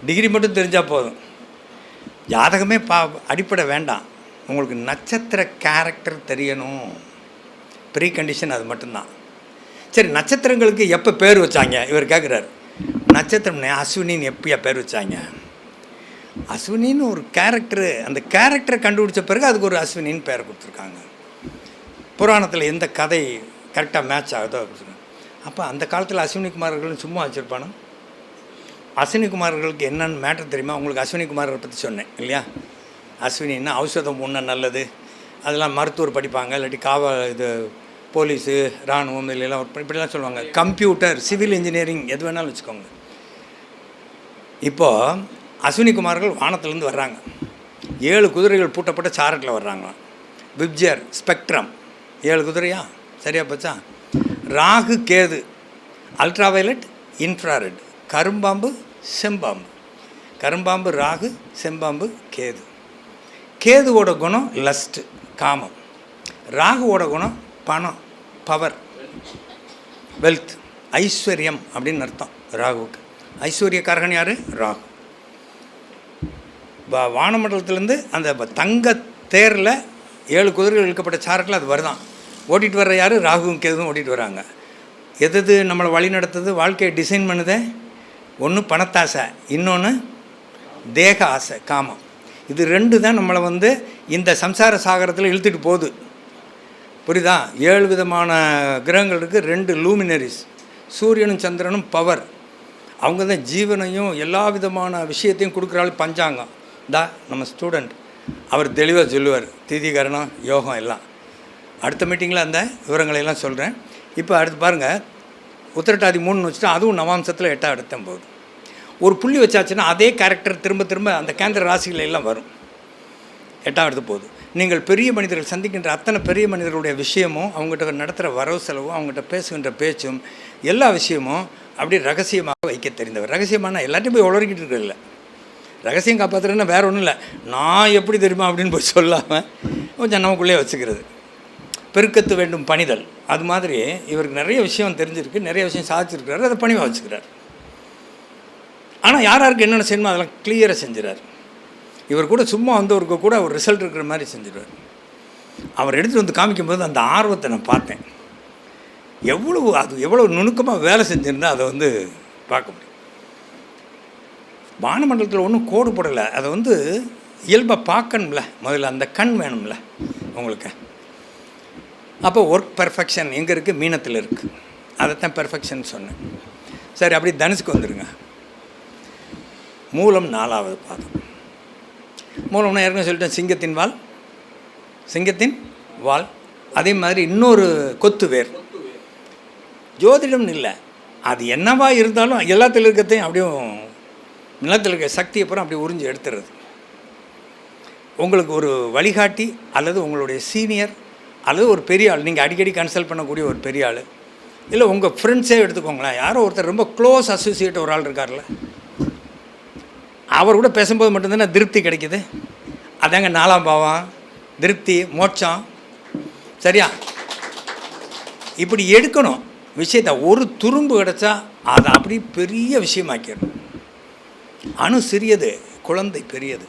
டிகிரி மட்டும் தெரிஞ்சால் போதும். ஜாதகமே அடிப்படை வேண்டாம். உங்களுக்கு நட்சத்திர கேரக்டர் தெரியணும். ப்ரீ கண்டிஷன் அது மட்டும்தான். சரி, நட்சத்திரங்களுக்கு எப்போ பேர் வச்சாங்க? இவர் கேட்குறாரு. நட்சத்திரம் அஸ்வினின்னு எப்பயா பேர் வச்சாங்க? அஸ்வினின்னு ஒரு கேரக்டரு, அந்த கேரக்டரை கண்டுபிடிச்ச பிறகு அதுக்கு ஒரு அஸ்வினின்னு பேரை கொடுத்துருக்காங்க. புராணத்தில் எந்த கதை கரெக்டாக மேட்ச் ஆகுதோ கொடுத்துருக்காங்க. அப்போ அந்த காலத்தில் அஸ்வினி குமாரர்கள் சும்மா வச்சுருப்பானோ? அஸ்வினி குமாரர்களுக்கு என்னென்னு மேட்டர் தெரியுமா? உங்களுக்கு அஸ்வினி குமாரரை பற்றி சொன்னேன் இல்லையா? அஸ்வினின்னா ஔஷதம் ஒன்று நல்லது, அதெல்லாம் மருத்துவர் படிப்பாங்க, இல்லாட்டி இது போலீஸு, இராணுவம், இல்லைலாம் இப்படிலாம் சொல்லுவாங்க. கம்ப்யூட்டர், சிவில் இன்ஜினியரிங் எது வேணாலும் வச்சுக்கோங்க. இப்போது அஸ்வினி குமார்கள் வானத்துலேருந்து வர்றாங்க. 7 குதிரைகள் பூட்டப்பட்ட சாரட்டில் வர்றாங்க. விப்ஜர், ஸ்பெக்ட்ரம், 7 குதிரையா? சரியா போச்சா? ராகு கேது, அல்ட்ராவயலட், இன்ஃப்ராரெட், கரும்பாம்பு, செம்பாம்பு. கரும்பாம்பு ராகு, செம்பாம்பு கேது. கேதுவோட குணம் லஸ்ட்டு, காமம். ராகுவோட குணம் பணம், பவர், வெல்த், ஐஸ்வர்யம் அப்படின்னு அர்த்தம். ராகுவுக்கு ஐஸ்வர்யக்காரகன் யார்? ராகு. வானமண்டலத்திலேருந்து அந்த தங்க தேரில் 7 குதிரைகள் இழுக்கப்பட்ட சாரட்டில் அது வருதான். ஓட்டிகிட்டு வர்ற யார்? ராகுவும் கேதுவும் ஓட்டிகிட்டு வராங்க. எது நம்மளை வழி நடத்துது, வாழ்க்கையை டிசைன் பண்ணுதே? ஒன்று பணத்தாசை, இன்னொன்று தேக ஆசை, காமம். இது 2 தான் நம்மளை இந்த சம்சார சாகரத்தில் இழுத்துட்டு போகுது. புரியுதா? 7 விதமான கிரகங்கள் இருக்குது, 2 லூமினரிஸ், சூரியனும் சந்திரனும் பவர். அவங்க தான் ஜீவனையும் எல்லா விதமான விஷயத்தையும் கொடுக்குறாள். பஞ்சாங்கம் நம்ம ஸ்டூடெண்ட் அவர் தெளிவாக சொல்லுவார், தீதிகரணம், யோகம் எல்லாம். அடுத்த மீட்டிங்கில் அந்த விவரங்களையெல்லாம் சொல்கிறேன். இப்போ அடுத்து பாருங்கள், உத்திரட்டாதி 3 வச்சுட்டா அதுவும் நவாம்சத்தில் 8ஆம் இடத்தான் போகுது. ஒரு புள்ளி வச்சாச்சுன்னா அதே கேரக்டர் திரும்ப திரும்ப அந்த கேந்திர ராசிகள் எல்லாம் வரும். 8ஆம் இடத்து போகுது. நீங்கள் பெரிய மனிதர்கள் சந்திக்கின்ற அத்தனை பெரிய மனிதர்களுடைய விஷயமும், அவங்ககிட்ட நடத்துகிற வரவு செலவும், அவங்ககிட்ட பேசுகின்ற பேச்சும், எல்லா விஷயமும் அப்படியே ரகசியமாக வைக்க தெரிந்தவர். ரகசியமான எல்லாத்தையும் போய் உளறிக்கிட்டு இருக்கிறதில்ல. ரகசியம் காப்பாற்றுறதுன்னா வேறு ஒன்றும் இல்லை, நான் எப்படி தெரியுமா அப்படின்னு போய் சொல்லாமல் கொஞ்சம் நமக்குள்ளே வச்சுக்கிறது. பெருக்கத்து வேண்டும் பணிதல். அது மாதிரி இவருக்கு நிறைய விஷயம் தெரிஞ்சிருக்கு, நிறைய விஷயம் சாதிச்சிருக்கிறாரு, அதை பணிவாக வச்சுக்கிறார். ஆனால் யாருக்கு என்னென்ன செய்யணுமோ அதெல்லாம் கிளியராக செஞ்சுறார். இவர் கூட சும்மா வந்தவருக்கு கூட ஒரு ரிசல்ட் இருக்கிற மாதிரி செஞ்சிடுவார். அவர் எடுத்துகிட்டு காமிக்கும்போது அந்த ஆர்வத்தை நான் பார்த்தேன். எவ்வளோ நுணுக்கமாக வேலை செஞ்சுருந்தா அதை பார்க்க முடியும். வானமண்டலத்தில் ஒன்றும் கோடு போடலை, அதை இயல்பாக பார்க்கணும்ல. முதல்ல அந்த கண் வேணும்ல உங்களுக்கு. அப்போ ஒர்க் பெர்ஃபெக்ஷன் எங்கே இருக்குது? மீனத்தில் இருக்குது. அதைத்தான் பெர்ஃபெக்ஷன் சொன்னேன். சரி, அப்படி தனுசுக்கு வந்துடுங்க. மூலம் 4ஆவது பாதம். மூலம்னா ஏற்கனவே சொல்லிட்டேன், சிங்கத்தின் வால். அதே மாதிரி இன்னொரு கொத்து வேர். ஜோதிடம்னு இல்லை, அது என்னவா இருந்தாலும் எல்லாத்தில் இருக்கிறதையும் அப்படியும் நிலத்தில் இருக்க சக்தியை அப்புறம் அப்படி உறிஞ்சி எடுத்துறது. உங்களுக்கு ஒரு வழிகாட்டி அல்லது உங்களுடைய சீனியர் அல்லது ஒரு பெரிய ஆள், நீங்கள் அடிக்கடி கன்சல்ட் பண்ணக்கூடிய ஒரு பெரிய ஆள், இல்லை உங்கள் ஃப்ரெண்ட்ஸே எடுத்துக்கோங்களேன். யாரோ ஒருத்தர் ரொம்ப க்ளோஸ் அசோசியேட் ஒரு ஆள் இருக்கார்ல, அவர் கூட பேசும்போது மட்டும்தானே திருப்தி கிடைக்கிது. அதாங்க 4ஆம் பாவம், திருப்தி, மோட்சம். சரியா? இப்படி எடுக்கணும் விஷயத்தை. ஒரு துரும்பு கிடச்சா அதை அப்படி பெரிய விஷயமாக்கிடணும். அணு சிறியது, குழந்தை பெரியது.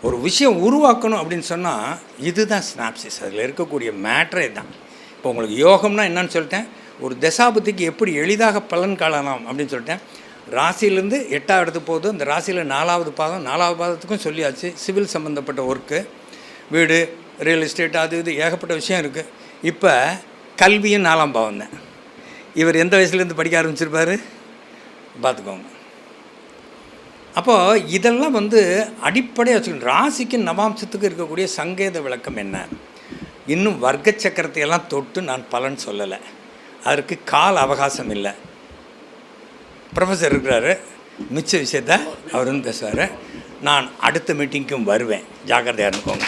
ஒரு விஷயம் உருவாக்கணும் அப்படின்னு சொன்னால் இதுதான் ஸ்னாப்சிஸ். அதில் இருக்கக்கூடிய மேட்ரே தான். இப்போ உங்களுக்கு யோகம்னா என்னன்னு சொல்லிட்டேன், ஒரு தசாபதிக்கு எப்படி எளிதாக பலன் காணலாம் அப்படின்னு சொல்லிட்டேன். ராசியிலேருந்து 8ஆம் இடத்துக்கு போகுது. அந்த ராசியில் 4ஆவது பாதம், 4ஆவது பாதத்துக்கும் சொல்லியாச்சு. சிவில் சம்மந்தப்பட்ட ஒர்க்கு, வீடு, ரியல் எஸ்டேட், அது இது ஏகப்பட்ட விஷயம் இருக்குது. இப்போ கல்வியும் 4ஆம் பாவம் தான். இவர் எந்த வயசுலேருந்து படிக்க ஆரம்பிச்சிருப்பார் பார்த்துக்கோங்க. அப்போது இதெல்லாம் அடிப்படையாக வச்சுக்கணும். ராசிக்கு நவாம்சத்துக்கு இருக்கக்கூடிய சங்கேத விளக்கம் என்ன? இன்னும் வர்க்க சக்கரத்தையெல்லாம் தொட்டு நான் பலன் சொல்லலை, அதற்கு கால அவகாசம் இல்லை. ப்ரொஃபஸர் இருக்கிறாரு, மிச்ச விஷயத்தை அவர் பேசுவார். நான் அடுத்த மீட்டிங்க்கும் வருவேன், ஜாக்கிரதையாக இருந்துக்கோங்க.